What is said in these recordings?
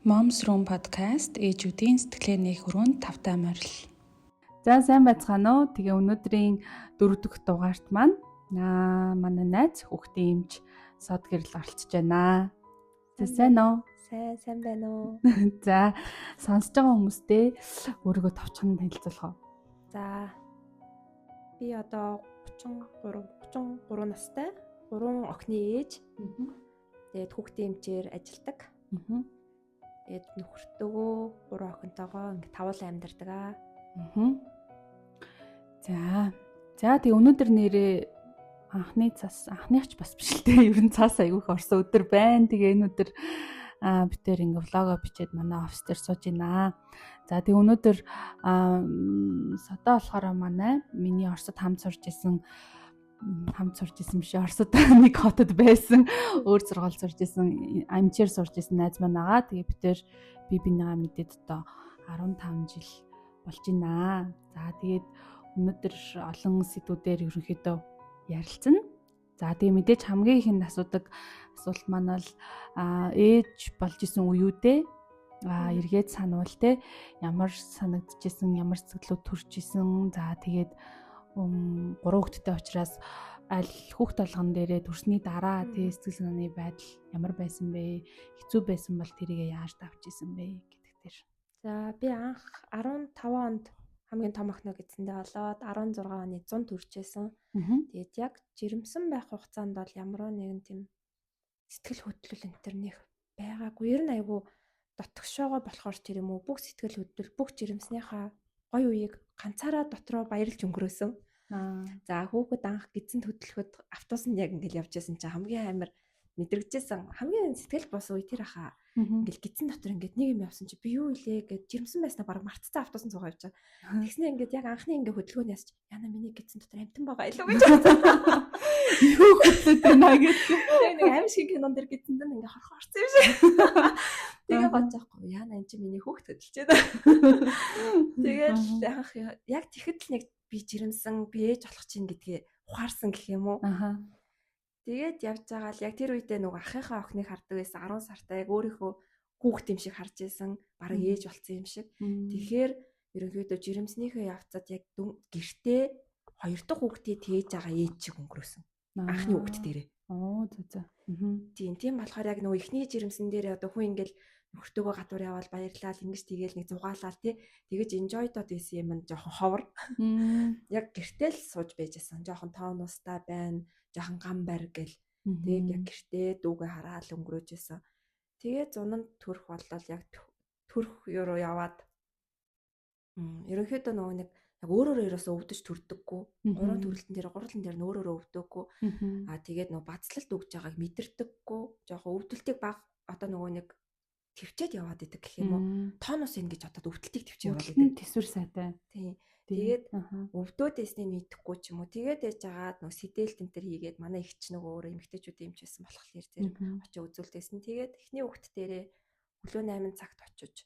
Moms Room podcast ээжүүдийн сэтгэлээ нээх хүрээнд тавтай морил. За сайн байцгаана уу? Тэгээ өнөөдрийн 4 дахь дугаарт маань манай найз хүүхдийн эмч сод гэрэл оролцож байна. Сайн уу? Сайн байна уу? За сонсож байгаа хүмүүстээ өөрийгөө товчхон танилцуулах уу? За би одоо 33 настай 3 охины ээж. Тэгээд хүүхдийн эмчээр ажилладаг. Тэгээд нөхөртөөгөө 3 охинтойгоо ингээ тавуулан амьдардаг аа. За тэгээ өнөөдөр нэрээ анхныч бас биш л дээ. Ер нь цаас айгүйх орсон өдөр байна. Тэгээ энэ өдөр бид тээр ингээ влогоо бичээд манай офис дээр сууж байна. За тэгээ өнөөдөр содоо болохоор миний Оросд хамт сурж исэн биш Оросд нэг хотод байсан өөр сургууль сурж исэн амчээр сурж исэн найз маань байгаа. Тэгээ бид тээр бинийгаа мэдээд одоо 15 жил болж байна. За тэгээд өнөөдөр олон сэдвүүдээр ерөнхийдөө ярилцсан. За тэгээ мэдээж хамгийн ихэнд асуулт маань бол ээж болж исэн үеүдээ эргээд сануул те ямар санагдчихсэн, ямар сэтгэлүүд төрж исэн. За тэгээд 3 хүүхэдтэй учраас аль хүүхд толгон дээрээ төрсний дараа сэтгэл санааны байдал ямар байсан бэ? Хэцүү байсан бол тэрийгэ яаж давж исэн бэ гэдэг дээр. За би анх 15 онд хамгийн том охиноо гэцэндээ болоод 16 оны 100 төржсэн. Тэгээд яг жирэмсэн байх хугацаанд бол ямар нэгэн тийм сэтгэл хөдлөл энэ төр нэх байгаагүй. Ер нь айгүй дотгошоогоо болохоор ч юм уу бүх сэтгэл хөдлөл бүх жирэмснийхаа гоё үеийг ганцаараа дотроо баярлж өнгөрөөсөн. За хүүхэд анх гидсэнд хөдлөхөд автобусанд яг ингээл явж байсан чинь хамгийн амар мэдрэгжсэн. Хамгийн сэтгэл бос үе тэр хаа. Ингээл гидсэн дотор ингээд нэг юм явсан чи би юу илээ гэд жирэмсэн байснаа баг мартцсан автобусанд суугаа явж байгаа. Тэгснэ ингээд яг анхны ингээ хөдөлгөөнөөс чи яна миний гидсэн дотор амтан байгаа илүү гэж бодсон. Юу хөдлөд байна гэж. Нэг аим шиг кинон дэр гидсэн дэн ингээ хорхоо орсон юм шиг. Тэгээ бодчихгүй яна энэ чи миний хүүхд хөдөлж байна. Тэгэл анх яг тэгэхэд л нэг би жирэмсэн би ээж болох чинь гэдгээ ухаарсан гэх юм уу. Тэгээд явж байгаа л яг тэр үедээ нөгөө ахыхаа охиныг хардаг байсан 10 сартай яг өөрийнхөө хүүхд юм шиг харж байсан бараг ээж болсон юм шиг. Тэгэхээр ерөнхийдөө жирэмснийхээ явцад яг гэртээ 2 дахь хүүхдийг тээж байгаа ээж шиг өнгөрөөсөн. Анхны хүүхд дээрээ. Тийм болохоор яг нөгөө эхний жирэмсэн дээр одоо хүн ингээл нөхөртөөгөө гадуур явал баярлал ингэж тэгээл нэг зугаалал тэгэж enjoy-дод байсан юм жоохон ховор. Яг гэртэл сууж байжсэн. Жоохон тоонустай байна. Жоохон гам байр гэл. Тэгээд яг гэртээ дүүгээ хараад өнгөрөөж байсан. Тэгээд зунанд төрөх боллоо яг төрөх руу яваад ерөнхийдөө нөгөө нэг яг өөрөөрөө ерөөсөө өвдөж төрдөггүй. Гурван төрөлтөн дээр нь өөрөөрөө өвдөггүй. Тэгээд нөгөө бацлалт өгж байгааг мэдэрдэггүй. Жоохон өвдөлтийг баг одоо нөгөө нэг твчээд яваад идэг гэх юм уу. Тоонус ин гэж одоо өвдөлтийг твчээд яваад идэг. Тэсвэр сайтай. Тийм. Тэгээд өвдөөд байсныг мэдэхгүй ч юм уу. Тэгээд яж агаад нөгөө сэтэл тентэр хийгээд манай их ч нөгөө өөрөө эмгтээчүүд эмч байсан болохоор зэрэг очиж үзүүлдэгсэн. Тэгээд эхний хүүхд дээрээ өглөө 8 цагт очиж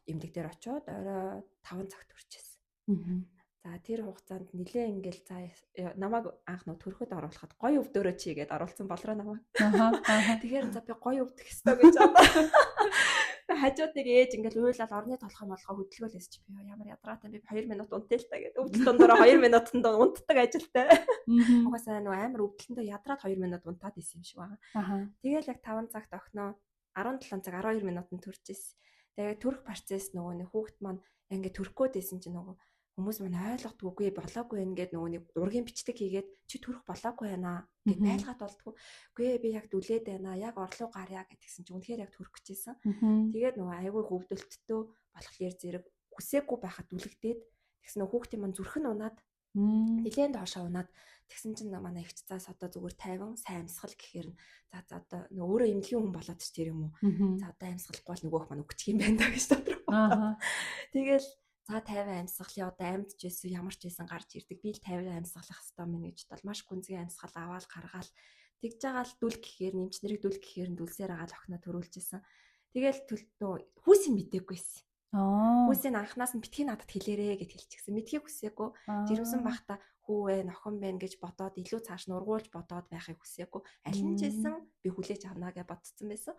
эмнэлэг дээр очиод орой 5 цагт төрчихсэн. За тэр хугацаанд нилээ ингээл намайг анх нөө төрөхөд оруулахад гоё өвдөөрөө чигээд оруулсан болроо намайг. Тэгэхээр за би гоё өвдөх ёстой гэж бодоо. Хажууд нэг ээж ингээл уйлал орны толгой молгоо хөдөлгөөлээс чи би ямар ядраатай би 2 минут унтъя л та гэдэг. Өвдөлт дондороо 2 минутанд унтдаг ажилтай. Угаасаа нөө амар өвдөлтөндөө ядраад 2 минут унтаад исэн юм шиг байна. Тэгэл яг 5 цагт охиноо 17 цаг 12 минутанд төрж ирсэн. Тэгээд төрөх процесс нөгөө нэг хүүхэд маань ингээ төрөх гээд байсан чинь нөгөө хүмүүс маань ойлгохдгүй болоогүй байх гээд нөгөө нэг ургийн бичдэг хийгээд чи төрөх болоогүй байна гэд байлгаад болтгоо. Үгүй би яг дүлээд байна. Яг орлоо гарья гэдгсэн чинь үнэхээр яг төрөх гэжсэн. Тэгээд нөгөө айгүй хөвдөлттэй болохоор зэрэг хүсээгүй байхад дүлэгдээд тэгсэн нөгөө хүүхдийн маань зүрх нь унаад нилээнд хоошоо унаад тэгсэн чинь манай ихч цаас одоо зүгээр тайван сайн амьсгал гэхээр за одоо өөрөө эмнэлгийн хүн болоод ч тэр юм уу. За одоо амьсгалахгүй бол нөгөөх маань өгчих юм байна даа гэж дотроо. Тэгэл за 50 амьсгалын одоо амьдж байсан ямар ч байсан гарч ирдэг. Би л 50 амьсгалах хэвээр минь гэж бол маш гүнзгий амьсгал аваад гаргаал тэгж байгаа л дүл гэхээр нэмч нарыг дүл гэхээр дүлсээр агаал охиноо төрүүлж исэн. Тэгэл хүүсийн мдэггүйсэн. Хүүсийн анханаас нь битгий надад хэлээрээ гэд хэлчихсэн. Мэдхийг хүсээгүй. Жирэмсэн бахта хүүвэ нохон байна гэж бодоод илүү цааш нургуулж бодоод байхыг хүсээгүй. Аль нь ч хэлсэн би хүлээж авнаа гэж бодсон байсан.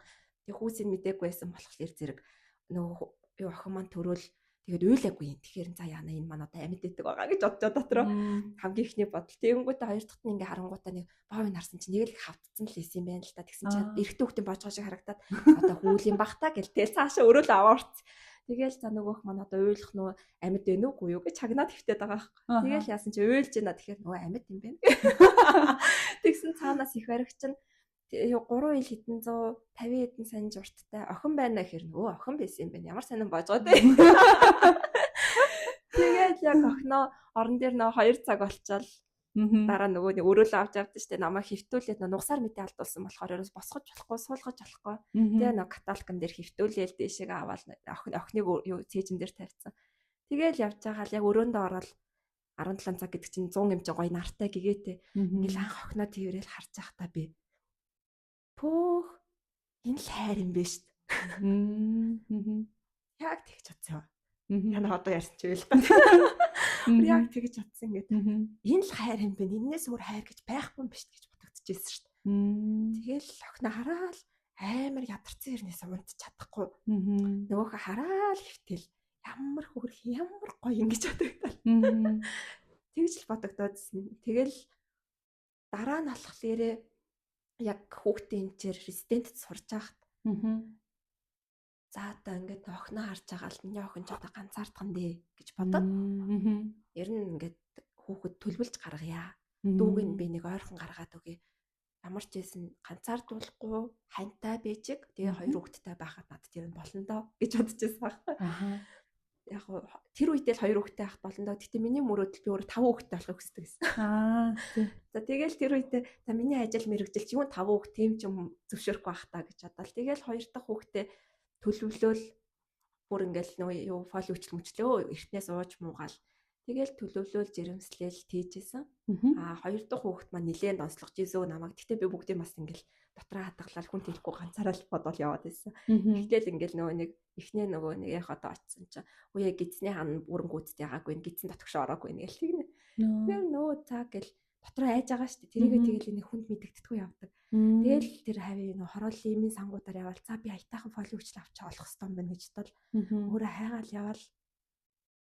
Тэг хүүсийг мэдээгүй байсан болохоор зэрэг нөгөө юу охин маань төрөөл тэгээд уйлаагүй юм. Тэгэхээр за яана энэ маань одоо амьд байдаг байгаа гэж бодож дотроо хамгийн ихний бодол. Тэгэнгүүтээ хоёр дахьт нь ингээ харангуудаа нэг боовыг харсан чинь нэг л их хавтцсан л исэн юм байна л та. Тэгсэн чинь эрэгтэй хүүхдийн божгоо шиг харагдаад одоо хүүл юм бах та гэл тэгэл цаашаа өрөөл аваарч. Тэгэл за нөгөөх маань одоо уйлах нөө амьд байна уугүй юу гэж чагнаад хөвтөд байгаа байхгүй. Тэгэл яасан чи уйлж байна тэгэхээр нөгөө амьд юм байна. Тэгсэн цаанаас их баригч нь 3 ил хэдэн 150 хэдэн санж урттай охин байна гэхээр нөгөө охин байсан юм байна. Ямар сонин божгоод вэ? Тэгээд яг охиноо орон дээр нөгөө 2 цаг болчаал дараа нөгөө өрөөл авч явдсан штэ намайг хөвтүүлээд нугасаар мэдээ алдуулсан болохоор ерөөс босгож болохгүй суулгаж болохгүй. Тэгээ нөгөө каталкан дээр хөвтүүлээл дэшег аваад охиныг цээжин дээр тавьсан. Тэгээл явж байгаа л яг өрөөндөө ороод 17 цаг гэдэг чинь 100 юм чи гоё нартай гэгээтэй. Ингээл анх охиноо тэрэл харж байхдаа би пөөх энэ л хайр юм биш үү? Яг тэгж бодсон. Яна одоо ярьсан ч үйл та. Яг тэгж бодсон ингээд. Энэ л хайр юм бэ. Эннээс өөр хайр гэж байхгүй юм биш гэж бодогдчихсэн шүү дээ. Тэгэл охиноо хараад амар ядарсан хэрнээс унт чадахгүй. Нөгөөхө хараад хөвтөл ямар хөрх ямар гоё ингэж бодогдол. Тэгж л бодогдоодсэн. Тэгэл дараа нь болохоор яг хүүхдийн эмчээр резидентэд сурж байхад за одоо ингээд охиноо харж байгаа л миний охин ч одоо ганцаардах нь дээ гэж бодоод ер нь ингээд хүүхэд төлөвлөж гаргая. Дүүг нь би нэг ойрхон гаргаад өгье. Ямар ч байсан ганцаардуулахгүй хантай бэжиг тэгээ 2 хүүхэдтэй байхад надад тэр нь болно доо гэж бодож байсан байхгүй. Яг тэр үедээ л 2 хүүхэдтэй авах болно доо. Гэтэ миний мөрөөдөл би өөр 5 хүүхэдтэй болохыг хүсдэг гэсэн. За тэгэл тэр үедээ за миний ажил мэрэгжил чи юу 5 хүүхэд тийм ч юм зөвшөөрөхгүй байх та гэж бодоод тэгэл 2 дахь хүүхэдтэй төлөвлөөл бүр ингээл нөгөө юу фоли үчлөө эртнээс ууж муугаал тэгэл төлөвлөөл жирэмслэл тийжсэн. 2 дахь хүүхэд маань нилээн донслогч ийзөө намайг. Гэтэ би бүгдийг бас ингээл дотроо хатгалал хүн хэлэхгүй ганцаараа л бодвол яваад байсан. Тэгтэл ингээл нөгөө нэг эхнээ нөгөө нэг яг одоо очсон чинь үе гидсний хан бүрэн гүйцэд ягаагүй гидсэн дотгошоо ороогүй нэг л тэгнэ. Тэр нөгөө цаа гэл дотроо айж байгаа шүү дээ. Тэрийгээ тэгэл нэг хүнд мэдэгдэхгүй явдаг. Тэгэл тэр хавийн нөгөө хорооллын имийн сангуудаар явал за би аятайхан фоли үчил авчаа олох хэрэгтэй юм байна гэж бодвол өөрөө хайгаал явал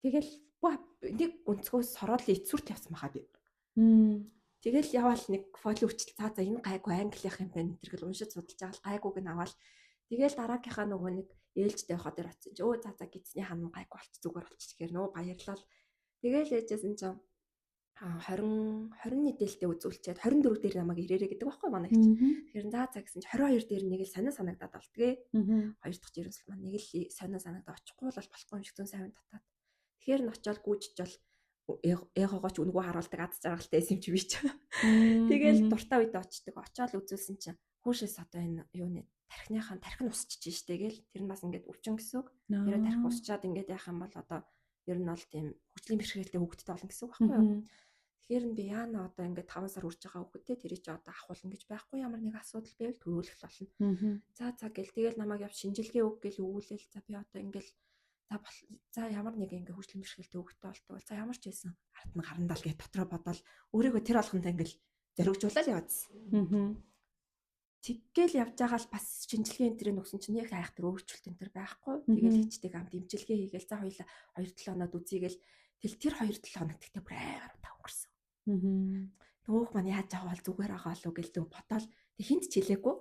тэгэл нэг өнцгөөс хорооллын эцсүрт явсан баха би. Тэгэл яваал нэг фоли үчил за энэ гайгүй англих юм байна энэ гэл уншиж судалж байгаа л гайгүйг нь аваад тэгэл дараагийнхаа нөгөө нэг ээлжтэй явахад тэр очсон чи өө за гидсний хан гайгүй болч зүгээр болчих гэхээр нөгөө баярлал тэгэл ээжсэн чинь 20 нийтэлтэй үзүүлчихэд 24 дээр намайг ирээрэй гэдэг байхгүй манай их. Тэгэхээр за гэсэн чи 22 дээр нэг л сонио санагдаад болтгээ. Хоёр дахь жирэмсэл маань нэг л сонио санагдаад очихгүй бол болохгүй юм шиг зүүн сайван татаад. Тэгэхээр н очиод гүйжчихвол эгоогооч үнгүү харуулдаг ад жаргалтай юм чи би ч. Тэгэл дуртай үед очдөг. Очиод үзүүлсэн чинь хүүшээс одоо энэ юуны тархин усчиж штэ гэл тэр нь бас ингээд өвчин гэсэн үг. Тэр тархин усчаад ингээд яах юм бол одоо ер нь бол тийм хүчлийн бэрхшээлтэй хүүхэдтэй болно гэсэн үг байхгүй юу? Тэгэхээр би яана одоо ингээд 5 сар үрж байгаа хүүхэдтэй тэрий чи одоо ахуулна гэж байхгүй ямар нэг асуудал байвал төрүүлэх болно. За гэл тэгэл намайг яв шинжилгээ өг гэл өгүүлэл за би одоо ингээд за ямар нэг ингээд хүчлийн бэрхшээлтэй хүүхэдтэй болтгоо за ямар ч байсан ард нь гарандаа л гэж дотроо бодоод өөрийгөө тэр болгондоо ингээд зоригжуулаад яваадсэн. Тэгэл явж байгаа л бас шинжилгээ энэ төрөнд өгсөн чинь яг айхтар өөрчлөлт энэ төр байхгүй. Тэгэл хийчдэг амт имчилгээ хийгээл за хоёлаа 2-7 хоноод үзьгээл тэл тэр 2-7 хоног гэхдээ бүр амар удаа өнгөрсөн. Төөх маань яаж аваа л зүгээр байгаа л гэл төв бодоол тэг хинт ч хэлээгүй.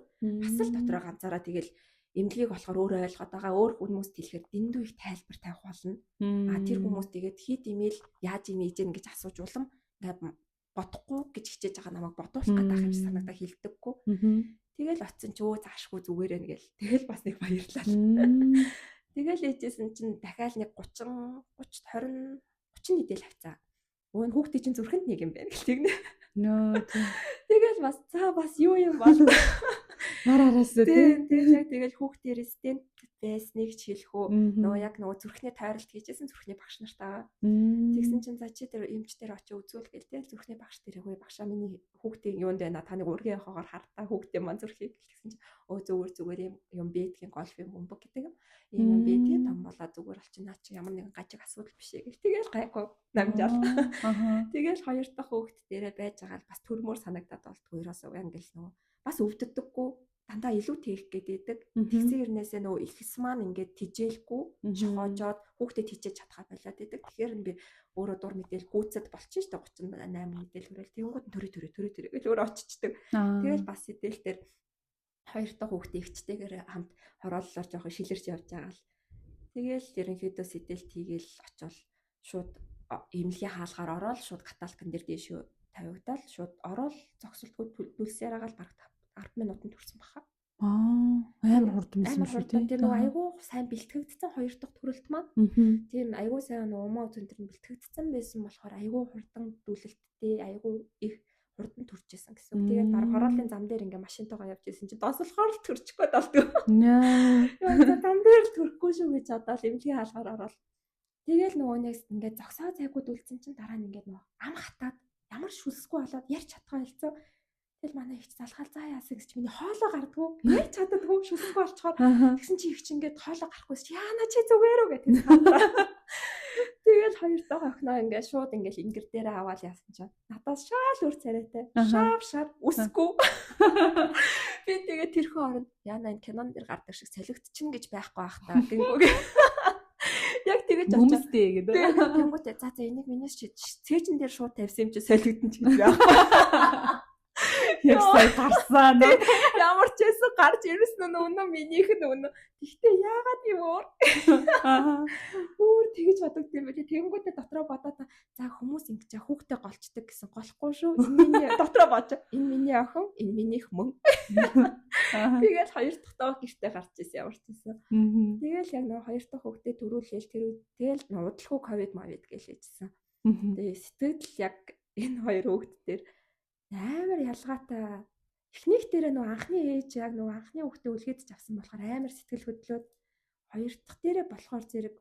Бас л дотроо ганцаараа тэгэл эмнэлгийг болохоор өөрөө ойлгоод байгаа өөр хүмүүст хэлэхэд дэндүү их тайлбар тавих болно. Тэр хүмүүс тэгээд хит имэйл яаж ийж гэн гэж асууж улам ингээд бодохгүй гэж хичээж байгаа намайг бодуулах гэдэг юм шиг санагдаа хэлдэггүй. Тэгэл оцсон ч өө заашгүй зүгээрээ нэгэл. Тэгэл бас нэг баярлалаа. Тэгэл ээжсэн чинь дахиад нэг 30 нийтэл авцаа. Өө хүүхдээ чинь зүрхэнд нэг юм байна гэл тэгнэ. Нөө. Тэгэл бас за бас юу юм бол. Мараараас тэгэл хүүхдээ резидент байсныг ч хэлэх үү. Нөгөө яг нөгөө зүрхний тойролт хийжсэн зүрхний багш нартаа. Тэгсэн чинь за чи тэр эмчтэр очиж үзүүл гээл тэгэл зүрхний багш тэрэггүй багшаа миний хүүхдийн юунд байна та нэг ургийн хогоор хартаа хүүхдээ маань зүрхийг гэсэн чинь өө зүгээр юм бэдгийн гольф юм бөмбөг гэдэг юм бэдгийн том болоо зүгээр болчихно чи ямар нэгэн гажиг асуудал биш ээ гэл тэгэл гайгүй намжаал. Тэгэл хоёр дахь хүүхд дээрээ байж байгаа л бас төрмөр санагдаад болтгүй ерөөсөө ангил нөгөө бас өвддөггүй дандаа илүү тээх гэдэг. Тэгсэн хэрнээсээ нөгөө ихс маань ингээд тижээлгүй шохоожоод хүүхдэд хичээж чадхаа болоод байдаг. Тэгэхээр би өөрөө дур мэдээл гүйцэд болчих шүү дээ 38 мэдээл хүрэл. Тэнгууд төрөө гэл өөрөө очичдаг. Тэгэл бас сэтэл дээр хоёр дахь хүүхдээ ихчтэйгээр хамт хорооллоор жоохон шилэрч явж байгаа л. Тэгэл ерөнхийдөө сэтэл тийгээл очивол шууд эмнэлгийн хаалгаар ороод шууд каталкан дээр дээш тавигдаад шууд ороод зогсолтгүй дүлсээр агаал бараг 10 минутанд хүрсэн баха. Амар хурдан байсан шүү дээ. Тэр нөгөө айгүй сайн бэлтгэгдсэн хоёр дахь төрөлт маань. Тийм айгүй сайн нөгөө умаа үзэн тэр бэлтгэгдсэн байсан болохоор айгүй хурдан дүлэлттэй айгүй их хурдан төрчихсэн гэсэн. Тэгээд баг хорооллын зам дээр ингээ машинтайгаа явж исэн чинь дослохоор л төрчихгөө далдгүй. Яа зам дээр л төрөхгүй шүү гэж одоо л эмнэлгийн хаалгаар ороод. Тэгэл нөгөө нэг ингээ зогсоо зайгүй дүлцэн чинь дараа нь ингээ нөгөө ам хатаад ямар шүлсгүй болоод ярьж чадгаа хэлцээ. Тэгэл манай ихч залгаал заа яасаа гэж миний хоолоо гардггүй. Ярьж чаддаггүй шүлсгүй болчоор тэгсэн чи ихч ингээд хоолоо гарахгүйс яана чи зүгээр үү гэдэг. Тэгэл хоёр дахь охиноо ингээд шууд ингээд ингэр дээрээ аваад яасан чинь надаас шаал үр царайтай шав үсгүй. Би тэгээд тэрхүү оронд яана энэ кинон дээр гардаг шиг солигдчихна гэж байхгүй байх та гингүүгээ. Яг тэгэж хүмүүстэй гэдэг. Тэнгүүтээ за энийг минийс чи цээжин дээр шууд тавьсан юм чи солигдсон ч гэж байна. Яг сая гарсан. Ямар ч байсан гарч ирсэн нь өнөө минийх нь өнөө. Гэхдээ яагаад юм өөр? Өөр тэгэж бодогд юм байна. Тэнгүүтээ дотроо бодоод за хүмүүс ингэж хүүхдээ голчдаг гэсэн голохгүй шүү. Энэ миний дотроо бодож энэ миний охин, энэ минийх мөн. Тэгээд хоёр дахь тоо гэртээ гарч ирсэн ямар ч байсан. Тэгэл яг нөгөө хоёр дахь хүүхдээ төрүүлээл тэгэл удалгүй ковид мавид гэлээжсэн. Тэгээ сэтгэл яг энэ хоёр хүүхд дээр амар ялгаатай. Эхнийх дээр нөгөө анхны ээж яг нөгөө анхны хүүхдээ үлгээдэж авсан болохоор амар сэтгэл хөдлөөд хоёр дахь дээрээ болохоор зэрэг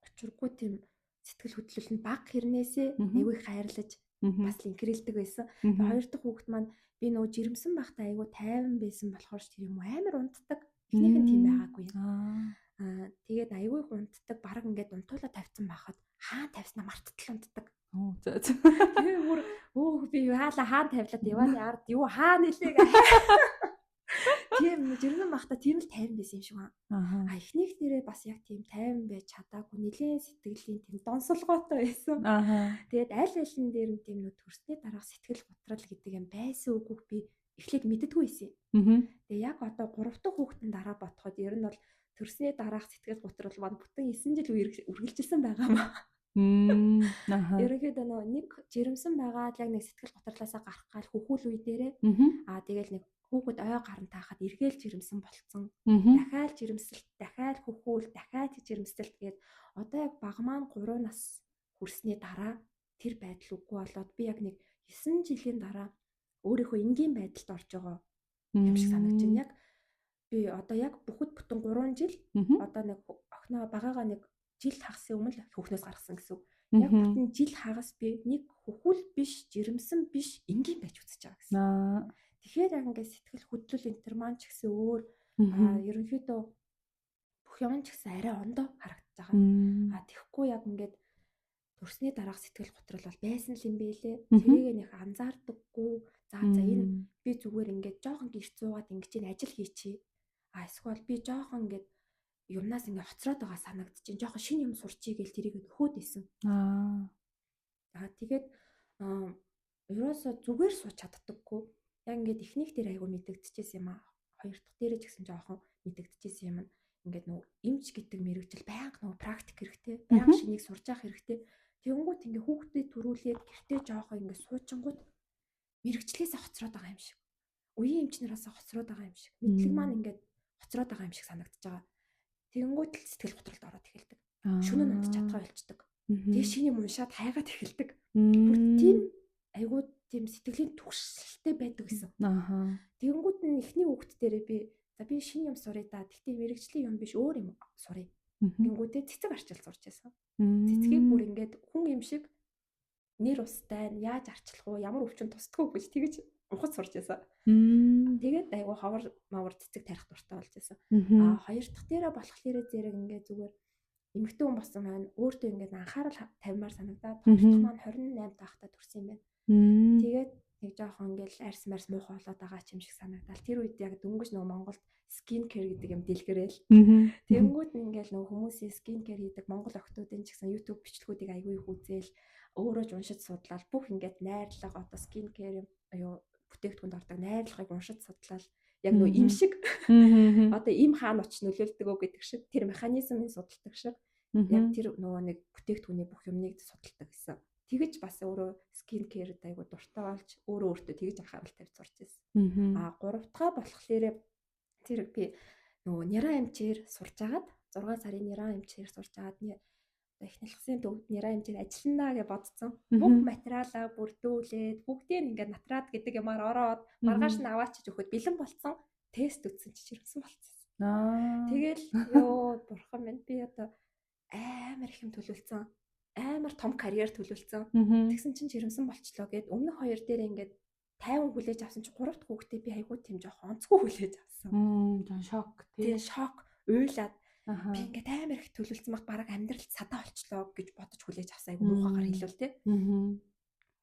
учиргүй тийм сэтгэл хөдлөл нь баг хэрнээсээ аягүй хайрлаж бас инкрэлдэг байсан. Хоёр дахь хүүхд маань би нөгөө жирэмсэн байхдаа аягүй тайван байсан болохоор ч тэр юм амар унтдаг. Эхнийх нь тийм байгаагүй. Тэгээд аягүй унтдаг. Бараг ингээд унтуулаа тавьсан байхад хаан тавьснаа марттал унтдаг. Тэгээ бүр би хаалаа хаан тавилаад явааны ард юу хаан нэлээ. Тийм жирэмсэн байхдаа тийм л тайван байсан юм шиг байна. Эхнийх нэрээ бас яг тийм тайван байж чадаагүй нэлээд сэтгэлийн тийм донсолгоотой байсан. Тэгээд аль алин дээр нь тийм нөө төрсний дараах сэтгэл готрал гэдэг юм байсан үгүй би эхлээд мэддэггүй байсан. Тэгээ яг одоо 3 дахь хүүхдэн дараа бодоход ер нь бол төрсний дараах сэтгэл готрал маань бүтэн 9 жил үргэлжилсэн байгаа маа. Ерөнхийдөө нэг жирэмсэн байгаад яг нэг сэтгэл готрлаасаа гарах гал хөхүүл үе дээрээ тэгэл нэг хүүхэд ой гаран таахад эргээл жирэмсэн болцсон. Дахиад жирэмсэлт, дахиад хөхүүл, дахиад жирэмсэлт гээд одоо яг баг маань 3 нас хүрсний дараа тэр байдал үгүй болоод би яг нэг 9 жилийн дараа өөрийнхөө энгийн байдалд орж байгаа юм шиг санагдаж байна. Яг би одоо яг бүхэд бүтэн 3 жил одоо нэг охиноо багаага нэг жил хагасын өмнө хүүхнээс гаргасан гэсэн. Яг бүтэн жил хагас би нэг хөхүүл биш, жирэмсэн биш, энгийн байж үзэж байгаа гэсэн. Тэгэхээр яг ингээд сэтгэл хөдлөл энтер маань ч гэсэн өөр ерөнхийдөө бүх юм ч гэсэн арай ондоо харагдаж байгаа. Тэгэхгүй яг ингээд төрсний дараах сэтгэл готрол бол байсан л юм бэлээ. Тэрийг нэг анзаардаггүй. За энэ би зүгээр ингээд жоохон гэрч суугаад ингэж ажил хийчихье. Эсвэл би жоохон ингээд юмнаас ингээ хоцроод байгаа санагдаж чинь жоохон шинэ юм сурчий гээл тэрийг нөхөөд исэн. Тэгээд ерөөсө зүгээр сууч чаддаггүй. Яг ингээд эхнийх дээр айгу мэдэгдэжсэн юм аа. Хоёр дахь дээрээ ч гэсэн жоохон мэдэгдэжсэн юм. Ингээд нөгөө эмч гэдэг мэрэгжил байнга нөгөө практик хэрэгтэй. Байнга шинийг сурж явах хэрэгтэй. Тэгэнгүүт ингээ хүүхдэд төрүүлээд гэртээ жоохон ингээ суучингууд мэрэгчлээсээ хоцроод байгаа юм шиг. Үеийн эмчнээсээ хоцроод байгаа юм шиг. Мэдлэг маань ингээд хоцроод байгаа юм шиг санагдаж байгаа. Тэгэнгүүт л сэтгэл готролд ороод эхэлдэг. Шөнө нандж чадгаа болчдөг. Тэгээ шиний уншаад хайгаад эхэлдэг. Бүр тийм айгуу тийм сэтгэлийн түгшилтэй байдаг гэсэн. Тэгэнгүүт нь эхний хүүхд дээрээ би шиний юм сурыг да. Гэхдээ мэрэгжлийн юм биш өөр юм сурыг. Тэгэнгүүтээ цэцэг арчил сурч байсан. Цэцгийг бүр ингээд хүн юм шиг нэр устай яаж арчлах уу, ямар өвчин тусдаггүй гэж тэгэж ухаж сурч байсан. Тэгээд айгу ховор мавар цэцэг тарих дуртай болж байсан. Хоёр дахь дээрээ болохоор зэрэг ингээд зүгээр эмэгтэй хүн болсон маань өөртөө ингээд анхаарал тавимаар санагдаад хоёр дахь маань 28 таахта төрсэн юм байна. Тэгээд нэг жоохон ингээл арьс марс муухай болоод байгаа ч юм шиг санагдал. Тэр үед яг дөнгөж нөгөө Монголд скин кэр гэдэг юм дэлгэрэл. Тэнгүүд нь ингээл нөгөө хүмүүсийн скин кэр хийдэг Монгол охтуудын ч гэсэн YouTube бичлэгүүдийг аягүй их үзээл өөрөө ч уншиж судлаад бүх ингээд найрлага одоо скин кэр юу бүтээгдэхүүнд ордог найрлагыг уншиж судлаад яг нөгөө им шиг одоо им хаана очиж нөлөөлдөг үү гэдэг шиг тэр механизмыг судалдаг шиг яг тэр нөгөө нэг бүтээгдэхүүний бүх юмныг судалдаг гэсэн. Тэгэж бас өөрөө скин кэрд айгу дуртай болж өөрөө өөртөө тэгэж анхаарал тавьж сурч ирсэн. А 3 дахь болохоор зэрэг би нөгөө Няран эмчээр сурж агаад 6 сарын Няран эмчээр сурж агаад эхнэлхсэн төвд Няран эмчээр ажиллана гэж бодсон. Бүх материалаа бүрдүүлээд бүгдийг ингээд натраад гэдэг юмар ороод маргааш нь аваачиж өгөхөд бэлэн болцсон. Тест үтсэн чи жирэмсэн болцсон. Тэгэл ёо бурхан минь би одоо амар их юм төлөвлөсөн. Амар том карьер төлөвлөсөн. Тэгсэн чинь жирэмсэн болчлоо гэд өмнөх 2 дээр ингээд 50 хүлээж авсан чи 3 дахь хүүхдээ би айгүй тийм жоох онцгүй хүлээж авсан. Шок тийм шок уйлаад би ингээд амар их төлөвлөсөн баг бараг амьдралд садаа болчлоо гэж бодож хүлээж авсан айгүй муухайгаар хэлвэл тий.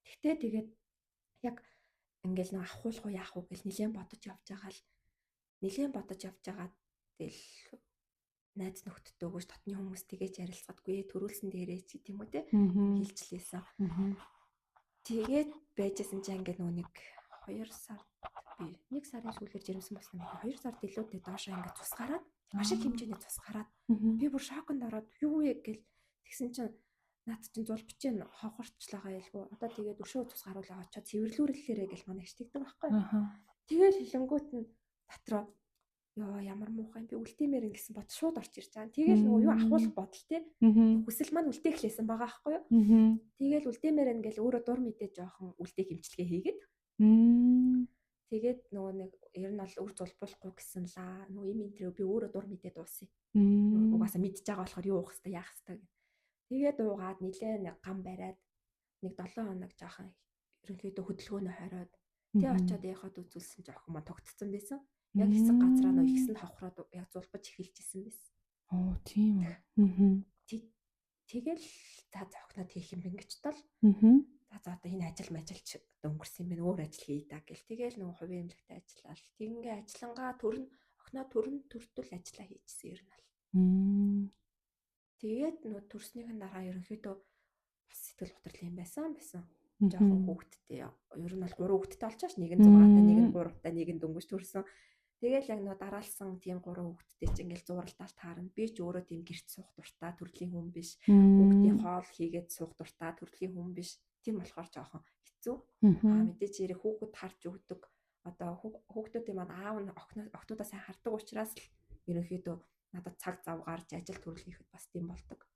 Тэгтээ тэгээд яг ингээд нэг ахуулах уу яах уу гэл нилээн бодож явж байгаа тэгэл найз нөхдөдөө өгөөж дотны хүмүүс тэгэж ярилцгаадгүй төрүүлсэн дээрээ ч гэдэм үү те хэлжлээсэн. Тэгээд байжсэн чинь ингээд нөгөө нэг 2 сард би 1 сарын сүүлээр жирэмсэн болсон юм. 2 сард илүүтэй доошоо ингээд цус гараад маш их хэмжээний цус гараад би бүр шоконд ороод юу вэ гэл тэгсэн чинь наад чинь зулбч нь хохорчлаагаа ялгүй. Одоо тэгээд өшөө цус гаруулаа очоод цэвэрлүүлэлээрээ гэл манай ичтэгдэг байхгүй. Тэгээд хилэнгүүт нь дотроо ёо ямар муухай би үлдээмээр ингэсэн бод шууд орж ирж байгаа. Тэгэл нөгөө юу ахуулах бодол те. Хүсэл маань үлдээхлээсэн байгаа байхгүй юу? Тэгэл үлдээмээр ингээл өөрөө дур мэдээ жоохон үлдээх имчилгээ хийгээд. Тэгээд нөгөө нэг ер нь бол үр зулбуулахгүй гэсэн лаа. Нөгөө им энтрээ би өөрөө дур мэдээ дуусъя. Угаасаа мэдж байгаа болохоор юу уах хэвээр яах хэвээр. Тэгээд уугаад нилээн гам бариад нэг 7 хоног жоохон ерөнхийдөө хөдөлгөөнөө хороод тэгээ очиод яхад үзүүлсэн жоохон маань тогтцсон байсан. Яг хэсэг газраа нөө ихсэн хавхраад яг зулбаж эхэлчихсэн байсан. Оо тийм үү. Тэгэл за зохноод хийх юм ингэж тал. За одоо энэ ажил мажилч өнгөрсөн юм байна. Өөр ажил хий даа гэл. Тэгэл нөгөө хувийн эмнэлэгтээ ажиллаад. Тэгингээ ажиллангаа төрн төртөл ажиллаа хийчихсэн ер нь бол. Тэгээд нөгөө төрснийхэн дараа ерөнхийдөө бас сэтгэл готрол юм байсан. Жоохон хүүхдтэй. Ер нь бол 3 хүүхдтэй олчааш нэг нь 6-тай, нэг нь 3-тай, нэг нь дөнгөж төрсөн. Тэгэл яг нөө дараалсан тийм 3 хүүхдтэй чи ингээл зуралдаал таарна. Би ч өөрөө тийм гэрт суух дуртай төрлийн хүн биш. Хүүхдийн хоол хийгээд суух дуртай төрлийн хүн биш. Тийм болохоор жоохон хэцүү. Мэдээч ярих хүүхэд харж өгдөг. Одоо хүүхдүүдийн маань аав нь охтуудаа сайн хардаг учраас л ерөнхийдөө надад цаг зав гарч ажил төрөл хийхэд бас тийм болдог.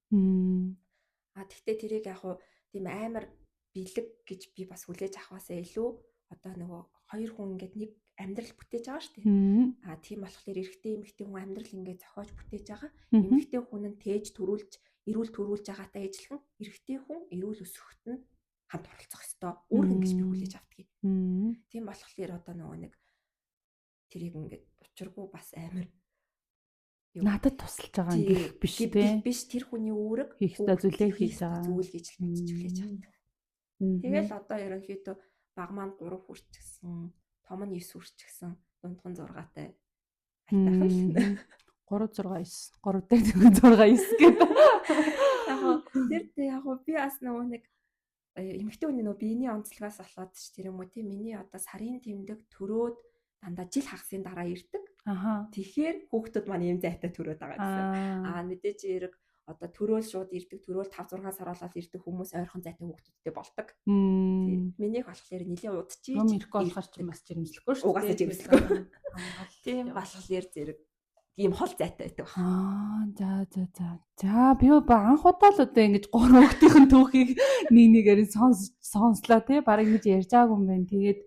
Тэгтээ тэрийг яг хуу тийм амар бэлэг гэж би бас хүлээж авахаасаа илүү одоо нөгөө 2 хүн ингээд нэг амьдрал бүтээж байгаа шүү дээ. Тийм болохоор эрэгтэй эмэгтэй хүн амьдрал ингээд зохиож бүтээж байгаа. Эмэгтэй хүн нь тээж төрүүлж, эрүүл төрүүлж байгаатай ижилхэн эрэгтэй хүн эрүүл өсөхөд нь хамт оролцох ёстой. Өөр ингэж би хүлээж автгийг. Тийм болохоор одоо нөгөө нэг тэрийг ингээд учиргүй бас амар надад тусалж байгаа юм биш тий. Биш тэр хүний үүрэг хийх зүйлээ хийж байгаа. Зүйл гэж хүлээж авдаг. Тэгэл одоо ерөнхийдөө баг маань 3 хүрчихсэн. Том нь 9 хүрчихсэн. Дундхан 6-тай. Айтайхан л 3 6 9 3 дээр 6 9 гэдэг. Яг би бас нөгөө нэг эмэгтэй хүний нөгөө биений онцлогоос болоод ч тэр юм уу тийм миний одоо сарын тэмдэг төрөөд дандаа жил хагасын дараа ирдэг. Тэгэхээр хүүхдүүд маань ийм зайтай төрөөд байгаа гэсэн. Мэдээж эрэг одоо төрөөл шууд ирдэг, төрөөл 5 6 сар болоод ирдэг хүмүүс ойрхон зайтай хүүхдүүдтэй болдог. Минийх болохоор нэлээд удчих. Ном ирэхгүй болохоор ч бас жирэмслэхгүй шүү дээ. Угаасаа жирэмслэхгүй. Тийм болохоор зэрэг ийм хол зайтай байдаг. За би анх удаа л одоо ингэж 3 хүүхдийн түүхийг нэгээр сонслоо тий. Бараг ингэж ярьж байгаагүй юм байна. Тэгээд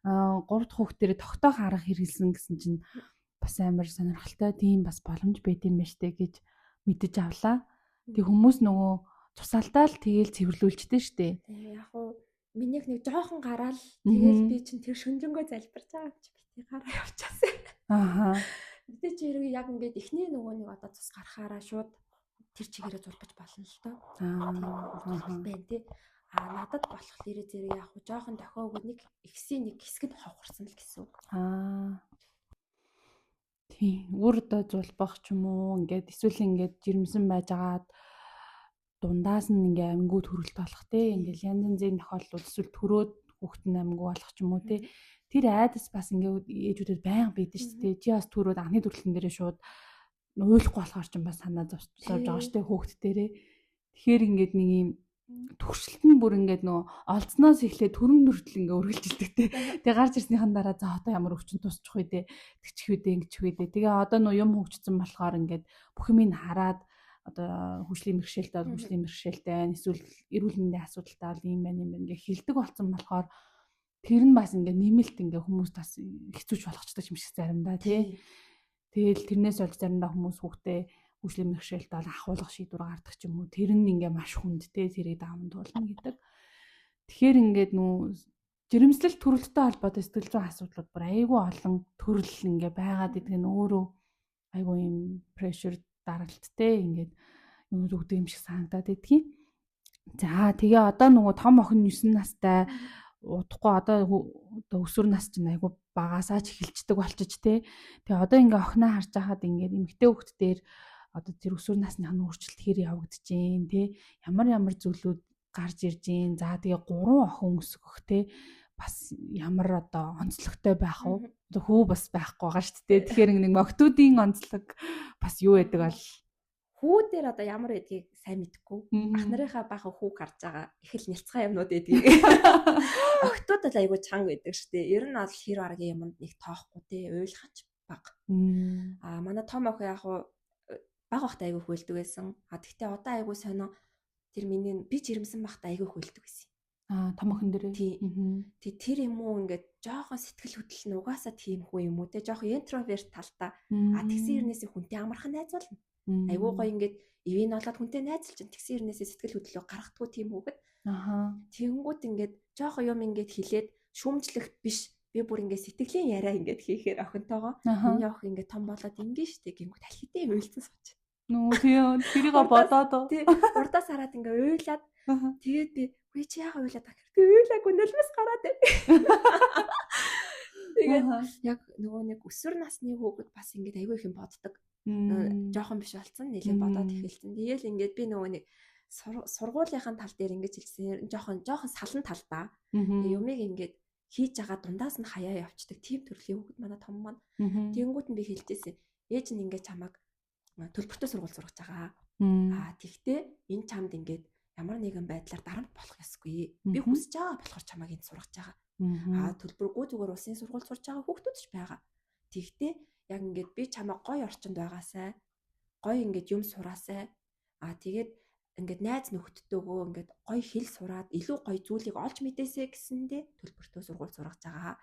3 дахь хүүхдэрээ тогтоох арга хэрэгэлсэн гэсэн чинь бас амар сонирхолтой тийм бас боломж байд юм байна штэ гэж мэдэж авлаа. Тэг хүмүүс нөгөө тусалдаал тэгээл цэвэрлүүлжтэй штэ. Яг уу минийх нэг жоохон гараал тэгээл би чинь тэр шүнжэнгөө залбирч байгаа юм чи бити гараа явчихсан. Мэдээ чи яг ингээд эхний нөгөө нэг одоо цус гарахаараа шууд тэр чигээрээ зулбаж болно л доо. Тийм байна тий. Надад болохоор зэрэг яг жоохон дохиогоо нэг ихсийн нэг хэсгэд ховхорсон л гэсэн үг. Тийм. Үр одоо зулбах ч юм уу ингээд эсвэл ингээд жирэмсэн байжгаад дундаас нь ингээ амингууд хөрөлт болох те ингээл янз янзын тохиолдол эсвэл төрөөд хүүхэд нь амингуу болох ч юм уу те тэр айдас бас ингээ ээжүүдэд байнга бидэн шүү дээ. Чи бас төрөөд анхны төрөлтөн дээрээ шууд уйлахгүй болохоор ч юм бас санаа зовж байгаа шүү дээ хүүхэд дээрээ. Тэгэхээр ингээд нэг юм төгсөлт нь бүр ингээд нөгөө олцноос эхлээд төрөн төртөл ингээ өргөлжилдэг те. Тэгээ гарч ирснийхэн дараа за одоо ямар өвчин тусчих вэ те. Тэгчих вэ ингэчих вэ те. Тэгээ одоо нөгөө юм хөгжсөн болохоор ингээд бүх юм хараад одоо хөгжлийн бэрхшээлтэй байна. Эсвэл эрүүл мэндийн асуудалтай бол юм байна ингээ хилдэг болсон болохоор тэр нь бас ингээ нэмэлт ингээ хүмүүс бас хэцүүч болгочтой юм шиг заримдаа тий. Тэгэл тэрнээс болж заримдаа хүмүүс хүүхдээ хөгжлийн бэрхшээлтэй бол ахуулах шийдвэр гаргадаг ч юм уу. Тэр нь ингээ маш хүндтэй тэрийг даван туулна гэдэг. Тэгэхээр ингээд жирэмслэл төрөлттэй холбоотой сэтгэл зүйн асуудлууд бүр айгүй олон төрөл ингээ байгаад идэг нь өөрөө айгүй юм прешэр даралттай ингээд юм зүгдэг юм шиг санагдаад идэгий. За тэгээ одоо нөгөө том охин 9 настай удахгүй одоо өсвөр нас чинь айгүй багасаа ч эхэлждэг болчих те. Тэгээ одоо ингээ охиноо харж байхад ингээд эмэгтэй хүүхд дээр одоо тэр өсвөр насных нь өөрчлөлт хэр явагдаж гин те. Ямар зүйлүүд гарч ирж гин. За тэгээ 3 охин өсгөх те. Бас ямар одоо онцлогтой байх вэ? Одоо хүү бас байхгүй байгаа шүү дээ. Тэгэхээр нэг мохтуудын онцлог бас юу байдаг бол хүү дээр одоо ямар байдгийг сайн мэдэхгүй. Ах нарынхаа баахан хүү гарч байгаа их л нялцгай юмнууд байдгийг. Охтууд л айгүй чанга байдаг шүү дээ. Ер нь бол хэр баргийн юмд нэг тоохгүй те, уйлахч бага. Манай том охин яг бага бахта айгүй хөөлдөг байсан. Тэгтээ одоо айгүй сонио тэр миний би жирэмсэн бахта айгүй хөөлдөг байсан. Том охин дээрээ. Тий тэр юм уу ингээд жоохон сэтгэл хөдлөл нь угаасаа тийм хүү юм уу те, жоохон интроверт талтай. Тэгсэн хэрнээсээ хүнтэй амархан найзуулна. Айгуу гоё ингээд ивэн болоод хүнтэй найзалж тэгсэн хэрнээсээ сэтгэл хөдлөлөө гаргадаггүй тийм хүүхэд. Тэгэнгүүт ингээд жоохон юм ингээд хилээд шүүмжлэх биш. Би бүр ингээд сэтгэлийн яриа ингээд хийхээр охинтойгоо миний охин ингээд том болоод ингээд штэ гингүүт аль хэдийн уйлцсан сууч. Тийм тэрийг бодоод урдаас хараад ингээд уйлаад тэгээд би үгүй чи яага уйлаад байгаа хэрэг. Би уйлаагүй нулимс гараад байна. Тэгээд яг нөгөө нэг өсвөр насны хүүхэд бас ингээд айгүй их юм боддог. Жохон биш болсон нэлээд бодоод эхэлсэн. Тэгээл ингээд би нөгөө нэг сургуулийнхаа тал дээр ингэж хэлсэн жохон салан талдаа юмыг ингээд хийж байгаа дундаас нь хаяа явцдаг тийм төрлийн хүүхэд манай том маань. Тэнгүүд нь би хэлжсэн. Ээж нь ингээд чамаг төлбөртэй сургууль сургаж байгаа. Тэгтээ энэ чамд ингээд ямар нэгэн байдлаар дарамт болох ёсгүй. Би хүсэж байгаа болохоор чамайг энд сургаж байгаа. Төлбөргүй зүгээр улсын сургууль сурж байгаа хүүхдүүд ч байгаа. Тэгтээ яг ингээд би чамайг гоё орчинд байгаасай. Гоё ингээд юм сураасай. Тэгээд ингээд найз нөхдөдөө ингээд гоё хэл сураад илүү гоё зүйлийг олж мэдээсэй гэсэндээ төлбөртэй сургууль сургаж байгаа.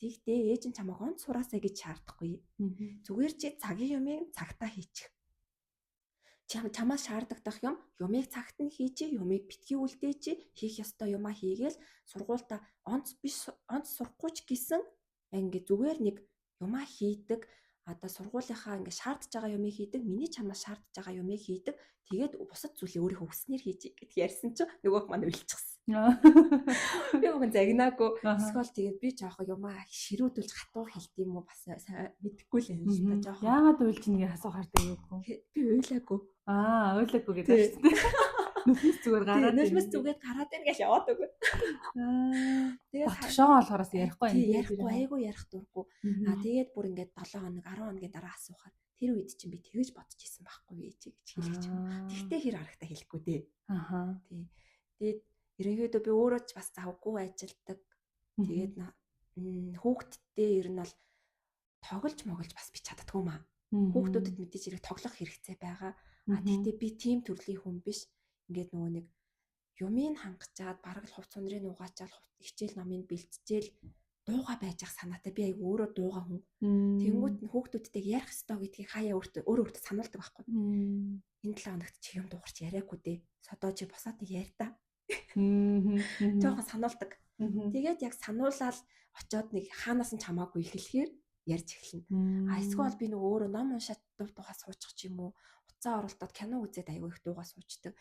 Тэгтээ ээж нь чамайг онд сураасай гэж шаардахгүй. Зүгээр чи цагийн юмыг цагтаа хийчих. Чамаас шаардагдах юмыг цагт нь хийчи, юмыг битгий үлдээчи, хийх ёстой юмаа хийгээл сургуультай онц сурахгүй ч гэсэн ингээд зүгээр нэг юмаа хийдэг. Одоо сургуулийнхаа ингээд шаардж байгаа юмыг хийдэг, миний чамаас шаардж байгаа юмыг хийдэг. Тэгээд бусад зүйлийг өөрийнхөө хүснээр хийж гэж ярьсан чинь нөгөөх маань уйлчихсан. Би өгөн загнаагүй. Эсвэл тэгээд би жоохон юмаа ширүүдүүлж хатуур хэлт юм уу бас мэдэхгүй л юм шүү дээ жоохон. Яагаад уйлж нэгийг асуухаар дээггүй. Би уйлаагүй. Уйлаагүй гэдэг шүү дээ. Нүхнээс зүгээр гараад. Нүхнээс зүгээр гараад иргээл яваад өгөө. Тэгээд багшаа болохоос ярихгүй юм. Ярихгүй айгүй ярих дурггүй. Тэгээд бүр ингээд 7 хоног 10 хоногийн дараа асуухаар тэр үед чинь би тэгэж бодож исэн байхгүй вэ гэж хэлж байгаа. Тэгтээ хэр харагтаа хэлэхгүй дээ. Тий. Тэгээд ерөнхийдөө би өөрөө ч бас завгүй ажилдаг. Тэгээд хүүхдтэй ер нь бол тоглож моголж бас би чаддгүй юм аа. Хүүхдүүдэд мэдээж хэрэг тоглох хэрэгцээ байгаа. Тэгтээ би тийм төрлийн хүн биш. Ингээд нөгөө нэг юмыг хангачаад бараг л хувц өнрийн угаачаал хичээл номыг бэлтжээл дууга байж ах санаатай. Би айгу өөрөө дууга хүн. Тэнгүүт нь хүүхдүүдтэйг ярих ёстой гэдгийг хаяа өөрөө сануулдаг байхгүй. Энэ 7 хоногт чи юм дуурч яриаггүй дээ. Содоо чи босоод яар та. Жоохон сануулдаг. Тэгээд яг сануулаад очиод нэг хаанаас нь чамаагүй эхлэхээр ярьж эхэлнэ. Эсвэл би нөгөө өөрөө ном уншаад дуугаа суучих ч юм уу. Уцаа оролдоод кино үзээд айгүй их дуугаа суучдаг.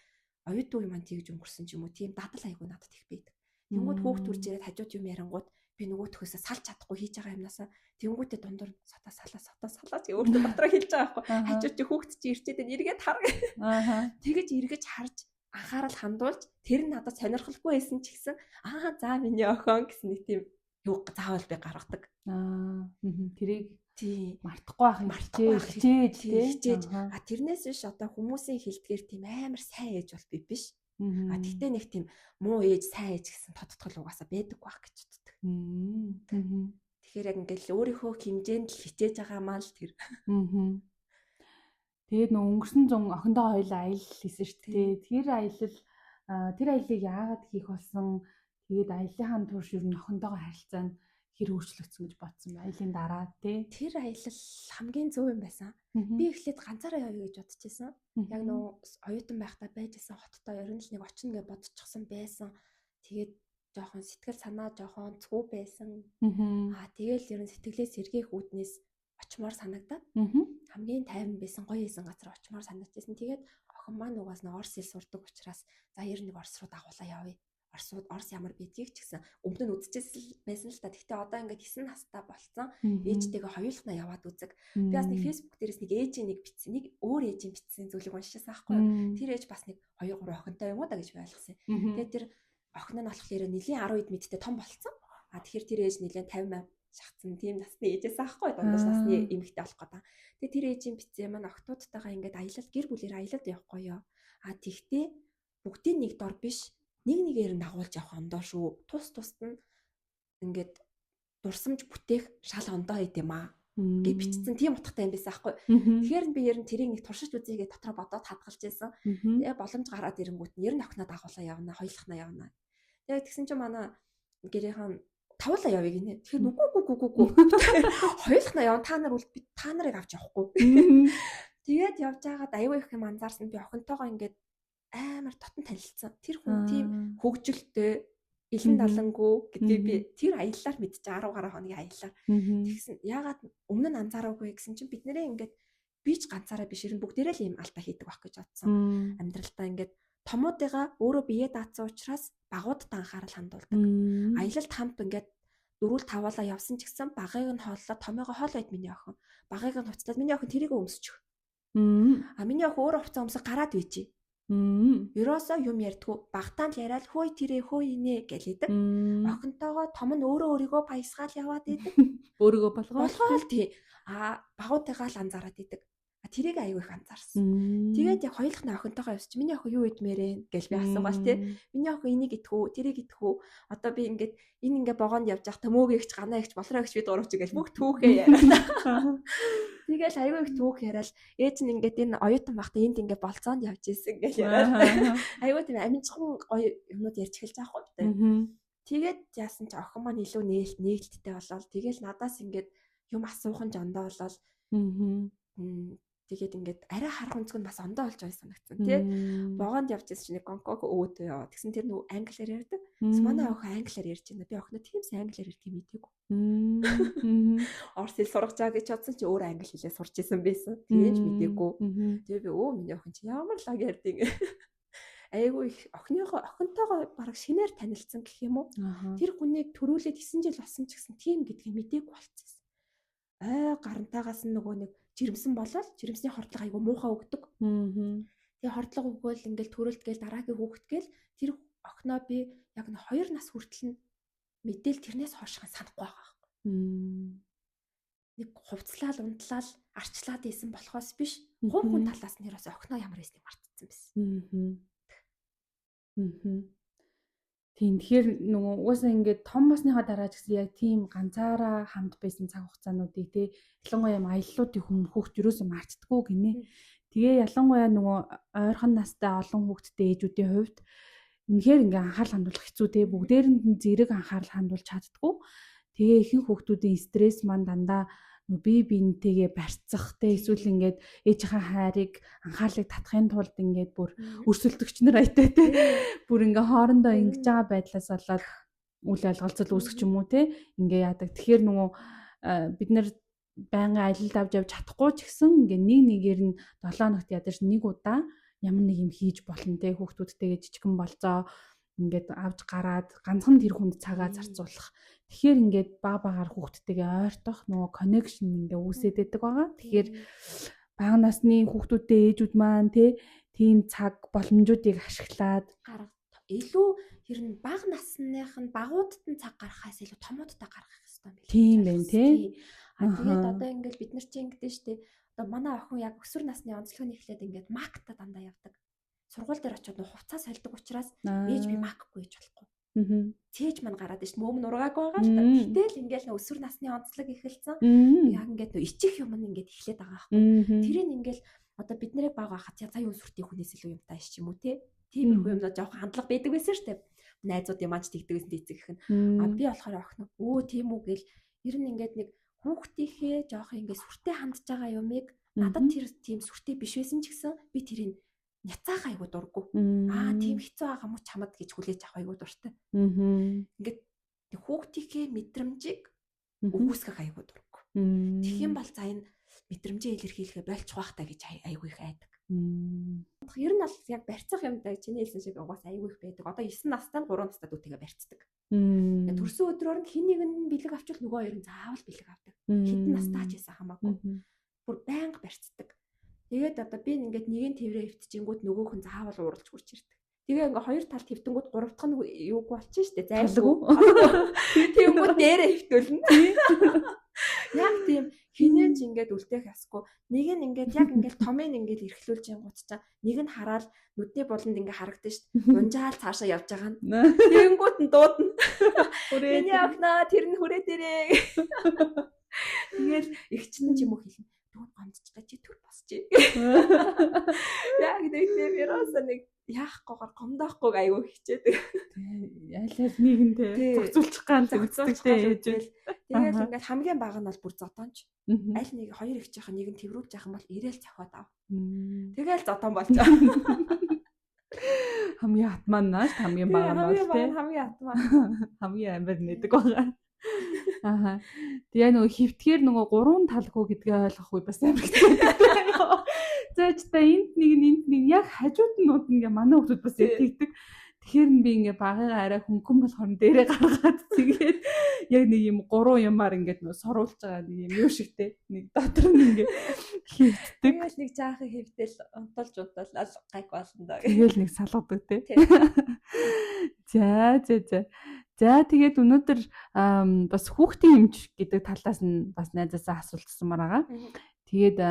оюутгүй маань тэгж өнгөрсөн ч юм уу тийм дадал айгүй надад их байдаг. Тэнгүүд хүүхд төрж ирээд хажууд юм ярангууд би нөгөөтхөөсөө салж чадахгүй хийж байгаа юмнасаа тэнгүүдээ дундуур сатаа чи өөртөө дотроо хэлж байгаа байхгүй. Хажууд чи хүүхд чи ирчээд эргээд хар. Тэгэж эргэж харж анхаарал хандуулж тэр нь надад сонирхолгүй байсан ч гэсэн за миний охин гэсэн нэг тийм юу заавал би гаргадаг. Тэрийг тий мартахгүй байх хичээж тэрнээс биш одоо хүмүүсийн хэлдгээр тийм амар сайн ээж бол би биш. Тэгтээ нэг тийм муу ээж сайн ээж гэсэн тодтгол угаасаа байдаг байх гэж боддог. Тэгэхээр яг ингээл өөрийнхөө хэмжээнд л хичээж байгаа маа л тэр. Тэгээд нөө өнгөрсөн 100 охиндоо хоёлаа аялал хийсэн шүү дээ. Тэр аяллыг яагаад хийх болсон? Тэгээд аяллахын турш ер нь охиндоо харилцаа нь хэр өөрчлөгдсөн гэж бодсон бай. Аялын дараа тий. Тэр аялал хамгийн зөв юм байсан. Би эхлээд ганцаараа явъя гэж бодчихсон. Яг нөө оюутан байхдаа байжсэн хоттой ер нь л нэг очно гэж бодчихсон байсан. Тэгээд жоохон сэтгэл санаа жоохон цүү байсан. Тэгээл ер нь сэтгэлээ сэргээх үүднээс очмоор санагдаад хамгийн тайван байсан гоё исэн газар очмоор санагдчихсэн. Тэгээд охин маань угаас нь орс хэл сурдаг учраас за ер нь орс руу дагуулаа явъя. Орс ямар бидгийг ч гэсэн өмнө нь үзчихсэн байсан л та. Гэхдээ одоо ингээд 9 настай болцсон. Ээжтэйгээ хоёулахнаа яваад үзэг. Би бас нэг фэйсбુક дээрээс нэг ээжийн нэг бичсэн, нэг өөр ээжийн бичсэн зүйлийг уншижсэн аахгүй юу. Тэр ээж бас нэг 2 3 охинтой юм уу да гэж би ойлгосон. Тэгээд тэр охин нь болохоор нэлийн 10 ид мэдтэй том болцсон. Тэгэхээр тэр ээж нэлийн 50 шахацсан тийм насны ээжээс аахгүй дундаас насны эмэгтэй болох гэдэг. Тэгээд тэр ээжийн бичсэн маань охтуудтайгаа ингээд аялал гэр бүлээр аялалд явахгүй юу. Тэгтээ бүгдийн нэг дор биш нэгээр нь дагуулж явах ондоо шүү. Тус нь ингээд дурсамж бүтээх шал ондоо байд юм аа гэж бичсэн тийм утгатай юм байсан аахгүй. Тэгэхээр би ер нь тэрийг нэг туршиж үзьегээ дотроо бодоод хадгалж байсан. Тэгээ боломж гараад ирэнгүүт нь ер нь охиноо дагуулаа явна, хоёулахнаа явна. Тэгээ тэгсэн чинь манай гэрийнхэн тавуулаа явъя гинэ. Тэгэхээр нүгүү. Хоёулахнаа явна. Та нарыг авч явахгүй. Тэгээд явж байгаад аюу их юм анзаарсан. Би охинтойгоо ингээд амар дотн танилцсан. Тэр хүн тийм хөгжилтэй, илэн далангуу гэдгийг би тэр аяллаар мэдчихэ 10 гаруй хоногийн аяллаар. Тэгсэн яагаад өмнө нь анзаараагүй гэсэн чинь бид нэрээ ингээд би ч ганцаараа биш ер нь бүгдээрээ л юм алдаа хийдэг байх гэж бодсон. Амьдралдаа ингээд томоодыгаа өөрөө бие даацсан учраас багуудад анхаарал хандуулдаг. Аялалд хамт ингээд 4-5-аа явсан ч гэсэн багыг нь хооллоо, томоогоо хоолойд миний охин. Багыг нь хуцтаад миний охин тэрийг өмсчих. Миний охин өөрөө хувцас өмсөж гараад үйчи. Ерөөсөө юм ярьдгүй. Багтаан л яриад хөөе тэрэ хөөе инэ гэлээдэг. Охинтойгоо том нь өөрийгөө баясгаал яваад идэг. Өөрийгөө болгоол тий. Багуудтайгаа л анзаараад идэг. Тэрийг аюу их анзаарсан. Тэгээд яг хоёулахны охинтойгоо явсч миний охин юу идмээрэн гэж би асуувал тий. Миний охин энийг идэхүү, тэрийг идэхүү. Одоо би ингээд энэ ингээ богоонд явж явах төмөөгийгч ганаа ихч болроо ихч би дурууч гэж бүх түүхээ яриа. Тэгэл аюу их түүх яриад ээж нь ингээд энэ оюутан байхдаа энд ингээ болцоонд явж исэн гэж яриад. Аюу тийм аминчхан гоё юмнууд ярьж эхэлж байгаа хгүй тий. Тэгээд яасан ч охин маань илүү нээлттэй болоод тэгэл надаас ингээд юм асуухан жондоо болоод тэгээд ингээд арай харах өнцг нь бас ондоо болж байгаа санагдсан тий. Богоонд явж ирсэн чинь нэг гонког өөдөө яваа. Тэгсэн тэр нүү англиар ярьдаг. Манай охин англиар ярьж байна. Би охиноо тийм сайн англиар ярьдгийг мэдээгүй. Орс хэл сурах чаа гэж бодсон чи өөр англи хэлээ сурч исэн байсан. Тэгэж мэдээгүй. Тэгээ би миний охин чи ямар лаг ярьдгийг айгүй их охинтойгоо бараг шинээр танилцсан гэх юм уу. Тэр хүнийг төрүүлээд 9 жил болсон ч гэсэн тийм гэдгийг мэдээгүй болчихсон. Гарантаагаас нь нөгөө нэг жирэмсэн болол жирэмсний хордлого айгүй муухай өгдөг. Тэгээ хордлого өгөөл ингээл төрөлт гээл дараагийн хүүхэд гээл тэр охиноо би яг 2 нас хүртэл нь мэдээл тэрнээс хойшхан санахгүй байгаа байхгүй. Нэг хувцлал унтлал арчлаад исэн болохоос биш хүн талаас нь ерөөсөө охиноо ямар байсныг мартчихсан байсан. Тийм тэгэхээр нөгөө угаасаа ингээд том болсныхаа дараа ч гэсэн яг тийм ганцаараа хамт байсан цаг хугацаануудыг те ялангуяа аяллуудын хүүхд юусоо мартдаггүй гинэ. Тэгээ ялангуяа нөгөө ойрхон настай олон хүүхдтэй ээжүүдийн хувьд үнэхээр ингээ анхаарал хандуулах хэцүү те бүгдээрэнд нь зэрэг анхаарал хандуулж чаддаггүй. Тэгээ ихэнх хүүхдүүдийн стресс маань дандаа бие биентэйгээ барьцах те эсвэл ингээд ээжийнхээ хайрыг анхаарлыг татахын тулд ингээд бүр өрсөлдөгч нар айтай те бүр ингээ хоорондоо ингэж байгаа байдлаас болоод үл ойлголцол үүсэх юм уу те ингээ яадаг. Тэгэхээр нөгөө бид нар байнгын аялалд авч явж чадахгүй ч гэсэн ингээ нэгээр нь 7 хоногт ядаж нэг удаа ямар нэг юм хийж болно те хүүхдүүдтэйгээ жижигэн болцоо ингээд авч гараад ганцхан тэр хүнд цагаа зарцуулах. Тэгэхээр ингээд багаар хүүхдтэйгээ ойртох нөгөө connection ингээ үүсээд байдаг байгаа. Тэгэхээр бага насны хүүхдүүдтэй ээжүүд маань тийм цаг боломжуудыг ашиглаад илүү ер нь бага насных нь багуудад нь цаг гаргахаас илүү томуудтай гаргах хэрэгтэй юм байна. Тийм байна тий. Тэгээд одоо ингээд бид нар чинь ингэдэж штэ. Одоо манай охин яг өсвөр насны онцлогын эхлээд ингээд макта дандаа явдаг. Сургууль дээр очиод хувцас сольдог учраас ээж би макгүй гэж болохгүй. Цээж маань гараад ш мөөм нургаагүй байгаа л та. Гэтэл ингээд өсвөр насны онцлог эхэлсэн. Яг ингээд ичих юм ингээд эхлээд байгаа байхгүй. Тэрийг ингээд одоо бид нарыг баг байхад за юу сүртэй хүнээс илүү юм тааш ч юм уу те. Тиймэрхүү юмнууд жоох хандлага байдаг байсан шүү дээ. Найзуудын маань ч тэгдэг байсан эцэг их нь. Би болохоор охин тийм үү гэл ер нь ингээд нэг хүүхдийнхээ жоох ингээд сүртэй хандж байгаа юмыг надад тэр тийм сүртэй биш байсан ч гэсэн би тэрийг няцаах айгуу дурггүй. Тийм хэцүү байгаа мó чамд гэж хүлээж авах айгуу дуртай. Ингээд хүүхдийнхээ мэдрэмжийг өгөөсгөх айгуу дурггүй. Тэгэх юм бол за энэ мэдрэмжээ илэрхийлэхэ болчих واخ та гэж айгуу их айдаг. Ер нь бол яг барьцах юмтай чиний хэлсэн шиг угаас айгүй их байдаг. Одоо 9 настай 3 настай дүүтэйгээ барьцдаг. Төрсөн өдрөөр нь хин нэг нь бэлэг авчвал нөгөө хоёр нь заавал бэлэг авдаг. Хэдэн настайч байсан хамаагүй. Бүр байнга барьцдаг. Тэгээд одоо би ингээд нэгэн тэрвэрээ хөвтчихэнгүүт нөгөөх нь заавал ууралж хурж ирдэг. Тэгээ ингээ хоёр талд хөвтөнгүүд гурав дахь нь юуг болчих штэ зайлгүй. Тэнгүүд дээрээ хөвтөлнө. Яг тийм хинэн ч ингээд үлдээх ясгүй. Нэг нь ингээд яг ингээд томыг ингээд эрхлүүлж янгууд чаа. Нэг нь хараад нүдний буланд ингээд харагдаж штт. Унжаал цаашаа явж байгаа нь. Тэнгүүд нь дуудана. Миний охноо тэр нь хүрээ дээрээ. Тэгэл ихчнэн ч юм уу хэлнэ. Дүүд гомдчихлаа чи төр босч. Яг нэгтэй вироос нэг яахгүйгээр гомдоохгүй айгүй хичээдэг. Аль нэгэнтэй зохицуулчих ган зохицуулчихтэй ээжэл. Тэгээд ингээд хамгийн бага нь бол бүр зодоонч. Аль нэг хоёр их жаахан нэг нь тэрврүүлж яах юм бол ирээл цохоод ав. Тэгэл зодоон болчоо. Хамгийн атман нааш хамгийн бага нь бол тий. Хамгийн атман. Хамгийн амбар нэдэг байгаа. Тэгээ нөгөө хөвтгээр нөгөө гурван талгүй гэдгээ ойлгох үе бас амар хэцүү. Зөөж та энд нэг яг хажууд нь нууд ингээ манай хүмүүс бас тэгдэг. Тэгэхээр би ингээ багыгаа арай хөнгөн болохоор дээрээ гаргаад тэгээд яг нэг юм гурван юмар ингээ нөгөө соруулж байгаа нэг юм юу шигтэй нэг дотор нь ингээ хөвтдөг. Тэгэл нэг жаахан хөвдөл унтуулж гайг болно даа. Тэгэл нэг салгадаг тий. За тэгээд өнөөдөр бас хүүхдийн эмч гэдэг талаас нь бас найзаасаа асуултсанмаар байгаа. Тэгээд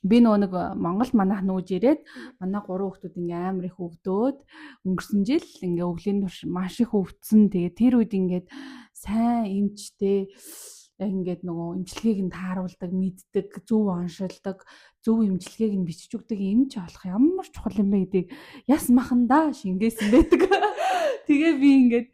би нэг Монгол манайх нүүж ирээд манай 3 хүүхдүүд ингээм амар их өвдөөд өнгөрсөн жил ингээ өвлийн турш маш их өвдсөн. Тэгээд тэр үед ингээд сайн эмчтэй яг ингээд нөгөө эмчилгээг нь тааруулдаг, мэддэг, зөв оншилдог, зөв эмчилгээг нь бичиж өгдөг эмч олох ямар чухал юм бэ гэдгийг яс махандаа шингээсэн байдаг. Тэгээ би ингээд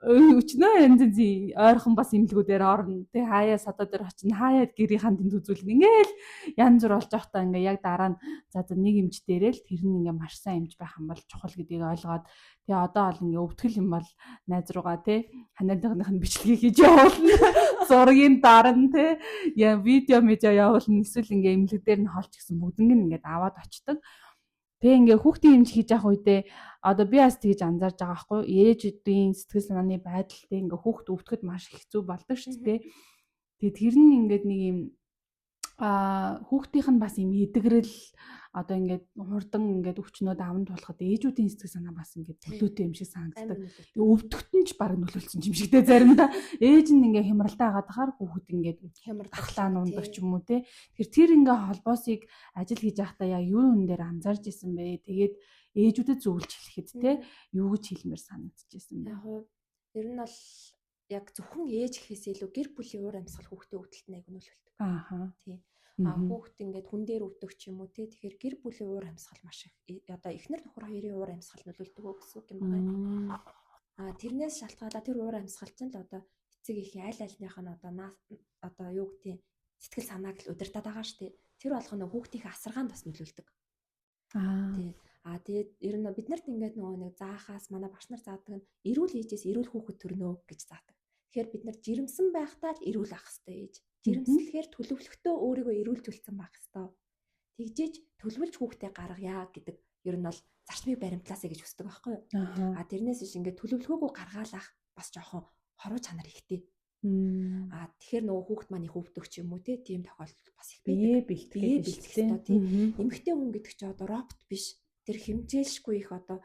өчнөө янз янзын ойрхон бас имлгүүдээр орно. Тэг хаяа садаа дээр очино. Хаяад гэрийн хандын үзүүлнэ. Ингээл янз бүр болж байхдаа ингээ яг дараа нь за нэг эмч дээрэл тэр нь ингээ маш сайн эмч байх юм бол чухал гэдгийг ойлгоод тэгээ одоо бол ингээ өвтгөл юм бол найз руугаа тий ханиадных нь бичлэгийг хийж явуулна. Зургийн дарна тий видео медиа явуулна. Эсвэл ингээ имлэг дээр нь холч гэсэн бүгднийг ингээ аваад очдог. Тэгээ ингээ хүүхдийн эмч хийж явах үедээ одоо би бас тэгж анзаарж байгаа байхгүй ээжүүдийн сэтгэл санааны байдалтай ингээ хүүхд өвдөхөд маш хэцүү болдог шүү дээ. Тэгээ тэр нь ингээд нэг юм хүүхдийнх нь бас юм эдгэрэл одоо ингээд хурдан ингээд өвчнөд аван тулахад ээжүүдийн сэтгэл санаа бас ингээд төлөөтэй юм шиг санагддаг. Өвдөхт нь ч баг нөлөөлсөн юм шигтэй заримдаа ээж нь ингээ хямралтай хагаад хахаар хүүхэд ингээд хямралтай нундаг ч юм уу те. Тэр ингээ холбоосыг ажил хийж байхдаа яг юу юм дээр анзаарч исэн бэ? Тэгээд ээжүүдэд зөвлөж хэлэхэд те юу гэж хэлмээр санагдчихсэн бэ? Яг ер нь бол яг зөвхөн ээж гэхээс илүү гэр бүлийн уур амьсгал хүүхдийн өвдөлтөнд аяг нөлөөлдөг. Тийм. Хүүхд ингээд хүн дээр өвдөх ч юм уу те. Тэгэхээр гэр бүлийн уур амьсгал маш их одоо эхнэр нөхөр хоёрын уур амьсгал нөлөөлдөг гэсэн үг юм байна. Тэрнээс шалтгаалаад тэр уур амьсгал чинь л одоо эцэг ихийн аль альных нь одоо юу гэдэг сэтгэл санааг л удирдах байгаа шүү дээ. Тэр болгоно хүүхдийн асаргаанд бас нөлөөлдөг. Тийм. Тэгээд ер нь бид нарт ингээд нөгөө нэг заахаас манай багш нар заадаг нь эрүүл ээжээс эрүүл хүүхэд төрнө гэж заадаг. Тэгэхээр бид нар жирэмсэн байхдаа л эрүүл ах хэвээр ээж. Жирэмслэхээр төлөвлөлтөө өөрийгөө эрүүл төлсөн байх хэвээр. Тэгжээж төлөвлөж хүүхдээ гаргая гэдэг ер нь бол зарчмыг баримтлаасаа гэж хүсдэг байхгүй юу? Тэрнээс биш ингээд төлөвлөгөөгөө гаргаалах бас жоохон хоруу чанар ихтэй. Тэгэхээр нөгөө хүүхд маань их өвдөх ч юм уу тийм тохиолдол бас их байдаг. Бие бэлтгэх тийм. Эмэгтэй хүн гэдэг чинь одоо робот биш. Тэр хэмжээлшгүй их одоо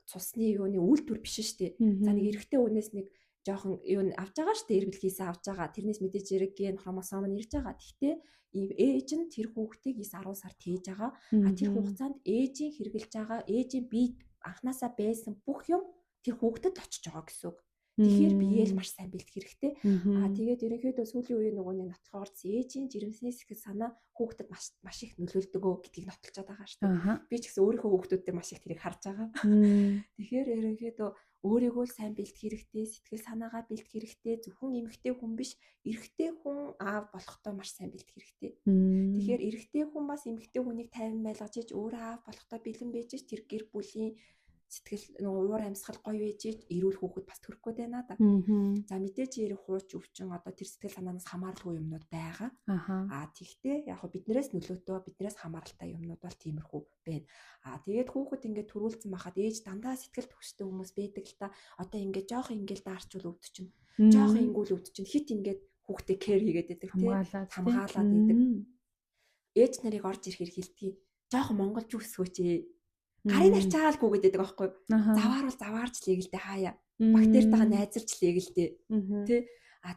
цусны юуны үйлдвэр биш шүү дээ. За нэг эрэгтэй хүнээс нэг жоохон юу авч байгаа шүү дээ, эргэлхийсээ авч байгаа. Тэрнээс мэдээж зэрэг ген хромосом нь ирж байгаа. Гэхдээ ээж нь тэр хүүхдийг 9-10 сар тээж байгаа. Тэр хугацаанд ээжийн хэрглэж байгаа, ээжийн бие анханасаа байсан бүх юм тэр хүүхдэд очиж байгаа гэсэн үг. Тэгэхээр биеэл маш сайн бэлтгэх хэрэгтэй. Тэгээд ерөнхийдөө сүүлийн үеийн нөгөө нэг нотлохоорц ээжийн жирэмснээс их санаа хүүхдэд маш их нөлөөлдөг гэдгийг нотолцоод байгаа шүү дээ. Би ч гэсэн өөрийнхөө хүүхдүүдтэй маш их тэрийг харж байгаа. Тэгэхээр ерөнхийдөө өөрийгөө л сайн бэлтгэх хэрэгтэй, сэтгэл санаагаа бэлтгэх хэрэгтэй. Зөвхөн эмэгтэй хүн биш, эрэгтэй хүн аав болохдоо маш сайн бэлтгэх хэрэгтэй. Тэгэхээр эрэгтэй хүн бас эмэгтэй хүнийг тайван байлгаж иж өөрөө аав болохдоо бэлэн байж ич тэр гэр бүлийн сэтгэл нөгөө уур амьсгал гоё байж эрүүл хүүхэд бас төрөхгүй байна да. За мэдээж ярих хууч өвчин одоо тэр сэтгэл санаанаас хамааралгүй юмнууд байгаа. Тэгтээ яг биднээс нөлөөтөө биднээс хамааралтай юмнууд бол тиймэрхүү байна. Тэгээд хүүхэд ингээд төрүүлсэн байхад ээж дандаа сэтгэл төвштэй хүмүүс байдаг л та. Одоо ингээд жоох ингээд даарчул өвдөж чинь. Жоох ингүүл өвдөж чинь хит ингээд хүүхдээ кэр хийгээд байдаг тийм. Хамгаалаад байдаг. Ээж нарыг орж ирэх хэлтгий. Жоох монголч үсгөөч. Харин арчаалгүй гэдэг байхгүй. Заваар бол заваарч лээгэлдэ хаяа. Бактеритайгаа найзарч лээгэлдэ. Тэ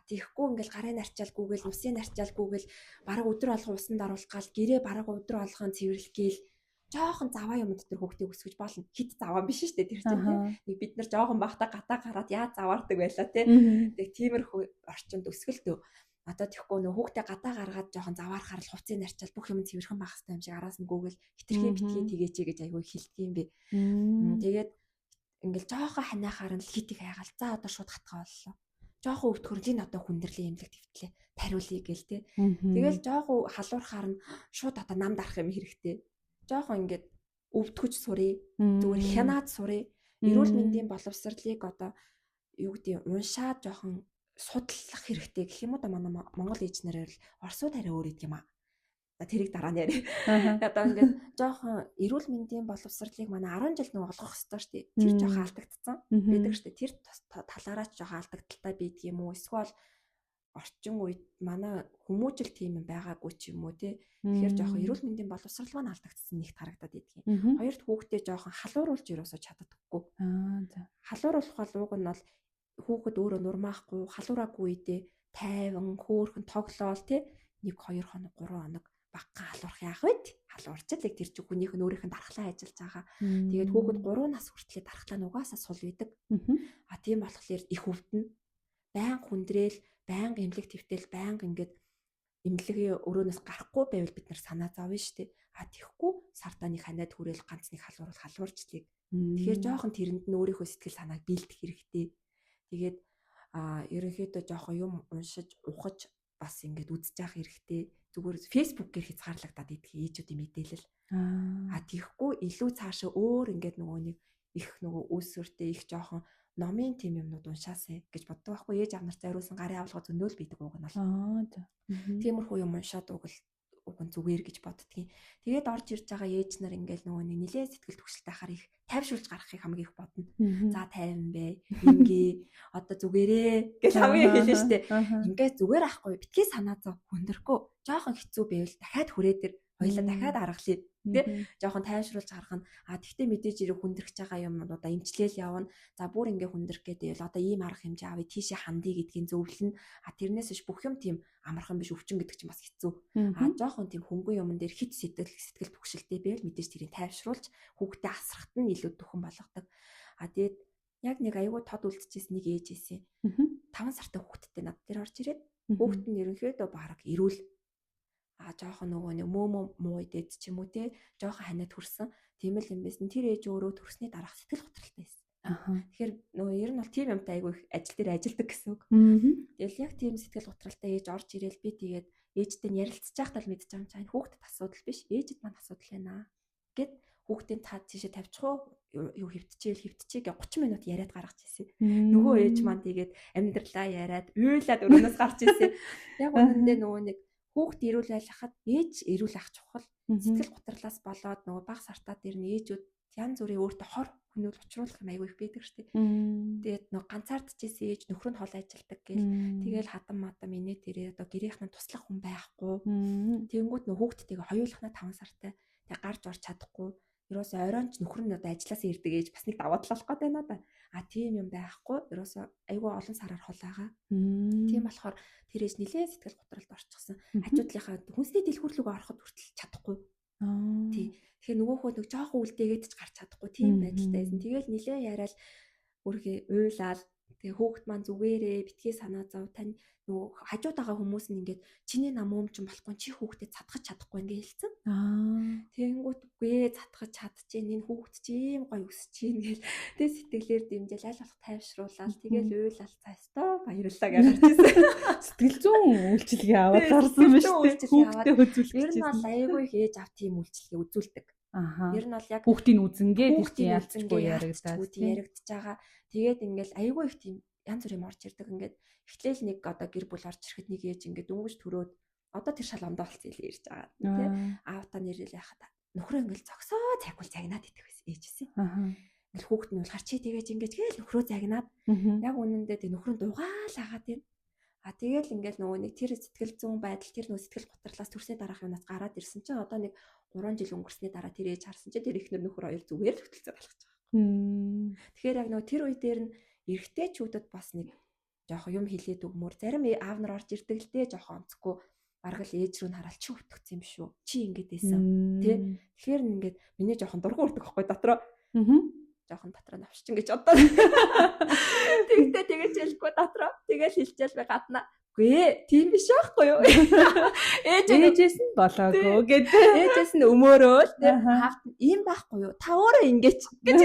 тийхгүй ингээл гарын арчаалгүйгээл усын арчаалгүйгээл бараг өдөр алга усанд оруулах гал гэрээ бараг өдөр алгаан цэвэрлэгээл жоохон заваа юм дотор хүүхдээ өсгөж болно. Хит заваа биш шүү дээ тэр чинь тийм. Нэг бид нар жоохон бахта гатаа гараад яа заваардаг байлаа тийм. Тэг тиймэрхүү орчинд өсгөлтөө. Одоо тэгэхгүй нөө хүүхдээ гадаа гаргаад жоохон заваархаар л хувцсыг нарчаал бүх юм цэвэрхэн байх хэрэгтэй юм шиг араас нь гүгэл хитрхи битгий тэгээч гэж айгүй хэлдэг юм бэ. Тэгээд ингээл жоохон ханайхаар нь хит их хайгаал. За одоо шууд хатгаа боллоо. Жоохон өвдгөрлийн одоо хүндрлийн имлэг твтлээ. Тариулъя гээл те. Тэгэл жоохон халуурахаар нь шууд одоо нам дарах юм хэрэгтэй. Жоохон ингээд өвдгөж сурыг. Зүгээр хянаад сурыг. Эрүүл мэндийн боловсролыг одоо юу гэдэг уншаад жоохон судлах хэрэгтэй гэх юм уу да манай Монгол ээжнэрээр л орсууд арай өөр идэг юм аа. Тэрийг дараа нь яриа. Одоо ингээд жоохон эрүүл мэндийн боловсролыг манай 10 жил нэг олгох хэрэгтэй шүү дээ. Тэр жоохон алдагдсан. Байдаг шүү дээ. Тэр талаараа ч жоохон алдагдaltaй байдаг юм уу? Эсвэл орчин үед манай хүмүүжил тийм юм байгаагүй ч юм уу те. Тэгэхээр жоохон эрүүл мэндийн боловсрол маань алдагдсан нэгт харагдаад идэг юм. Хоёрт хүүхдээ жоохон халууруулж ерөөсөө чаддаггүй. Халууруулах бол уг нь бол хүүхэд өөрөө нурмаахгүй, халуураагүй үедээ тайван, хөөрхөн тоглоол те 1 2 хоног 3 хоног багхан халуурах яах вэ? Халуурч л яг тэр чинь хүнийх нь өөрийнх нь дархлаа ажиллаж байгаа. Тэгээд хүүхэд 3 нас хүртлээр дархлаа нь угаасаа сул байдаг. Тийм болохоор их өвдөн. Баян хүндрээл, баян эмнэлэг твтэл, баян ингээд эмнэлгийн өрөөнөөс гарахгүй байвал бид нар санаа зовно шүү дээ. Тэгэхгүй сартаа нэг ханаад хүрээл ганц нэг халуурчлыг. Тэгэхээр жоохон тэрэнд нь өөрийнхөө сэтгэл санааг бэлдэх хэрэгтэй. Тэгээд ерөнхийдөө жоохон юм уншиж, ухаж бас ингээд үзэж явах хэрэгтэй. Зүгээр фэйсбүүкээр хязгаарлагдаад идэх ээжүүдийн мэдээлэл. Тийхгүй илүү цаашаа өөр ингээд нөгөө нэг их нөгөө үүсвэртэй их жоохон номын тим юмнууд уншаасаа гэж боддог байхгүй. Ээж аав нарт зориулсан гарын авалга зөндөл бидэг уг нь бол. Тиймэрхүү юм уншаад уг нь зүгээр гэж боддгийн. Тэгээд орж ирж байгаа ээж нар ингээд нөгөө нэг нилээ сэтгэл түгшилтэй хахаар их тайвшруулж гаргахыг хамгийн их бодно. За тайван бай. Ингээ одоо зүгээрээ гэж хамгийн хэлнэ штэ. Ингээ зүгээр ахгүй. Битгий санаа зов хүндрэхгүй. Жохон хэцүү байвал дахиад хүрээдэр хоёлаа дахиад аргалъя. Тэ жоохон тайвшруулж гаргана. Тэгтээ мэдээж ирэх хүндрэж байгаа юмнуудаа эмчлээл явна. За бүр ингээ хүндрэх гэдэг одоо ийм арга хэмжээ авъя тийшээ хандъя гэдгийг зөвлөнө. Тэрнээс биш бүх юм тийм амархан биш өвчин гэдэг чинь бас хэцүү. Жоохон тийм хөнгөн юмн дээр хит сэтгэл түгшилтэй байвал мэдээж тэрийг тайвшруулж хүүхдээ асрахт нь илүү төхөн болгодог. Тэгээд яг нэг аягүй тод үлдчихсэн нэг ээж ийсэн. 5 сартай хүүхэдтэй над дээр орж ирээд хүүхэд нь ерөнхийдөө бараг эрүүл жоохон нөгөө нэг муу идээд ч юм уу те жоохон ханиад хүрсэн. Тийм л юм байсан. Тэр ээж өөрөө төрсний дараах сэтгэл готролтой байсан. Тэгэхээр нөгөө ер нь бол тийм юмтай айгүй их ажил дээр ажилдаг гэсэн үг. Тэгэл яг тийм сэтгэл готролтой ээж орж ирээл би тэгээд ээжтэй нь ярилцж байхдаа л мэдчихэж байгаа юм чинь хүүхдэд асуудал биш. Ээжэд маань асуудал байна гэд хүүхдийн таад тийшээ тавьчих уу юу хөвтчихээ гэ 30 минут яриад гаргаж ирсэн. Нөгөө ээж маань тэгээд амьдралаа яриад уйлаад өрөөнөөс гарч ирсэн. Яг үнэндээ нөгөө нэг хүүхд эрүүл байхад ээж эрүүл ах чухал. Сэтгэл гутралаас болоод нөгөө бага сартаа дээр нь ээжүүд янз бүрийн өөртөө хор хүнүүл учруулах юм айгүй их байдаг шүү дээ. Тэгээд нөгөө ганцаардчихсэн ээж нөхөр нь хол ажилдаг гэл тэгэл хатан матам инээ тэрээ одоо гэрийнх нь туслах хүн байхгүй. Тэнгүүд нөгөө хүүхдтэйгээ хоёулахнаа 5 сартай тэг гарч орч чадахгүй. Ерөөсөө оройнч нөхөр нь одоо ажилласаа ирдэг ээж бас нэг даваа талах гээд байна да. А тийм юм байхгүй. Ерөөсөө айгүй олон сараар хол байгаа. Тийм болохоор тэр ээж нилээ сэтгэл гутралд орчихсон. Хажуудлынхаа хүнсний дэлгүүрлүүг ороход хүртэл чадахгүй. Тий. Тэгэхээр нөгөөхөө нэг жоохон үлдээгээд ч гарч чадахгүй тийм байдалтай байсан. Тэгэл нилээ яриад өөрхий уйлаад тэгээ хүүхэд маань зүгээрээ битгий санаа зов тань нөгөө хажууд байгаа хүмүүс нь ингээд чиний нам өмчөн болохгүй чи хүүхдэд цадгаж чадахгүй ингээ хэлсэн. Тэгэнгүүтгүй цадгаж чадчихээн энэ хүүхэд чи ийм гоё өсөж чинь гэл тэг сэтгэлээр дэмжээл аль болох тайвшруулаад тэгэл уйлал цаастаа баярлалаа гэж гарч ирсэн. Сэтгэл зүйн үйлчилгээ аваад гарсан юм шүү дээ. Хүүхдээ үзүүлэх. Ер нь бол айгүй их ээж ав тийм үйлчилгээ үзүүлдэг. Ер нь бол яг хүүхдийн үзэнгээ тийм ялцгүй яригдаж байгаа. Тэгээд ингээл айгүй их тийм янз бүр юм орж ирдэг. Ингээд эхлээл нэг одоо гэр бүл орж ирэхэд нэг ээж ингээд дөнгөж төрөөд одоо тэр шал ондоо болцсон хэлээ ирж байгаа тий. Аавтаа нэрэл яхад нөхрөө ингээл зогсоо цагуул загнаад идэх байсан ээжсэн. Ингээл хүүхэд нь болохоор чи тэгэж ингээд гээл нөхрөө загнаад яг үнэндээ тэг нөхрөө дугаал агаад тийм. А тэгэл ингээл нөгөө нэг тэр сэтгэл зүйн байдал тэр нөгөө сэтгэл гутралаас төрсний дараах юмнаас гараад ирсэн чинь одоо нэг 3 жил өнгөрсний дараа тэр ээж харсан чинь тэр ихнэр нөхөр хоёр зүгээр л хөтөлцөө болох гэж байгаа. Тэгэхээр яг нөгөө тэр үе дээр нь эрэгтэйчүүдэд бас нэг жоохон юм хэлээд өгмөр зарим аав нар орж ирдэг л дээ жоохон онцгүй бараг л ээж рүү нь хараад чи өвтгцсэн юм шүү. Чи ингэж байсан тий. Тэгэхээр ингээд миний жоохон дургу урдаг байхгүй дотроо. Жоохон дотроо навшчин гэж одоо. Тэгтээ тэгэж хэлэхгүй дотроо. Тэгэл хэлчихэл би гаднаа. Гүй тийм биш байхгүй юу? Ээжээс нь болоогүй гэдэг. Ээжээс нь өмөөрөөл хаалт ийм байхгүй юу? Та өөрөө ингэж гэж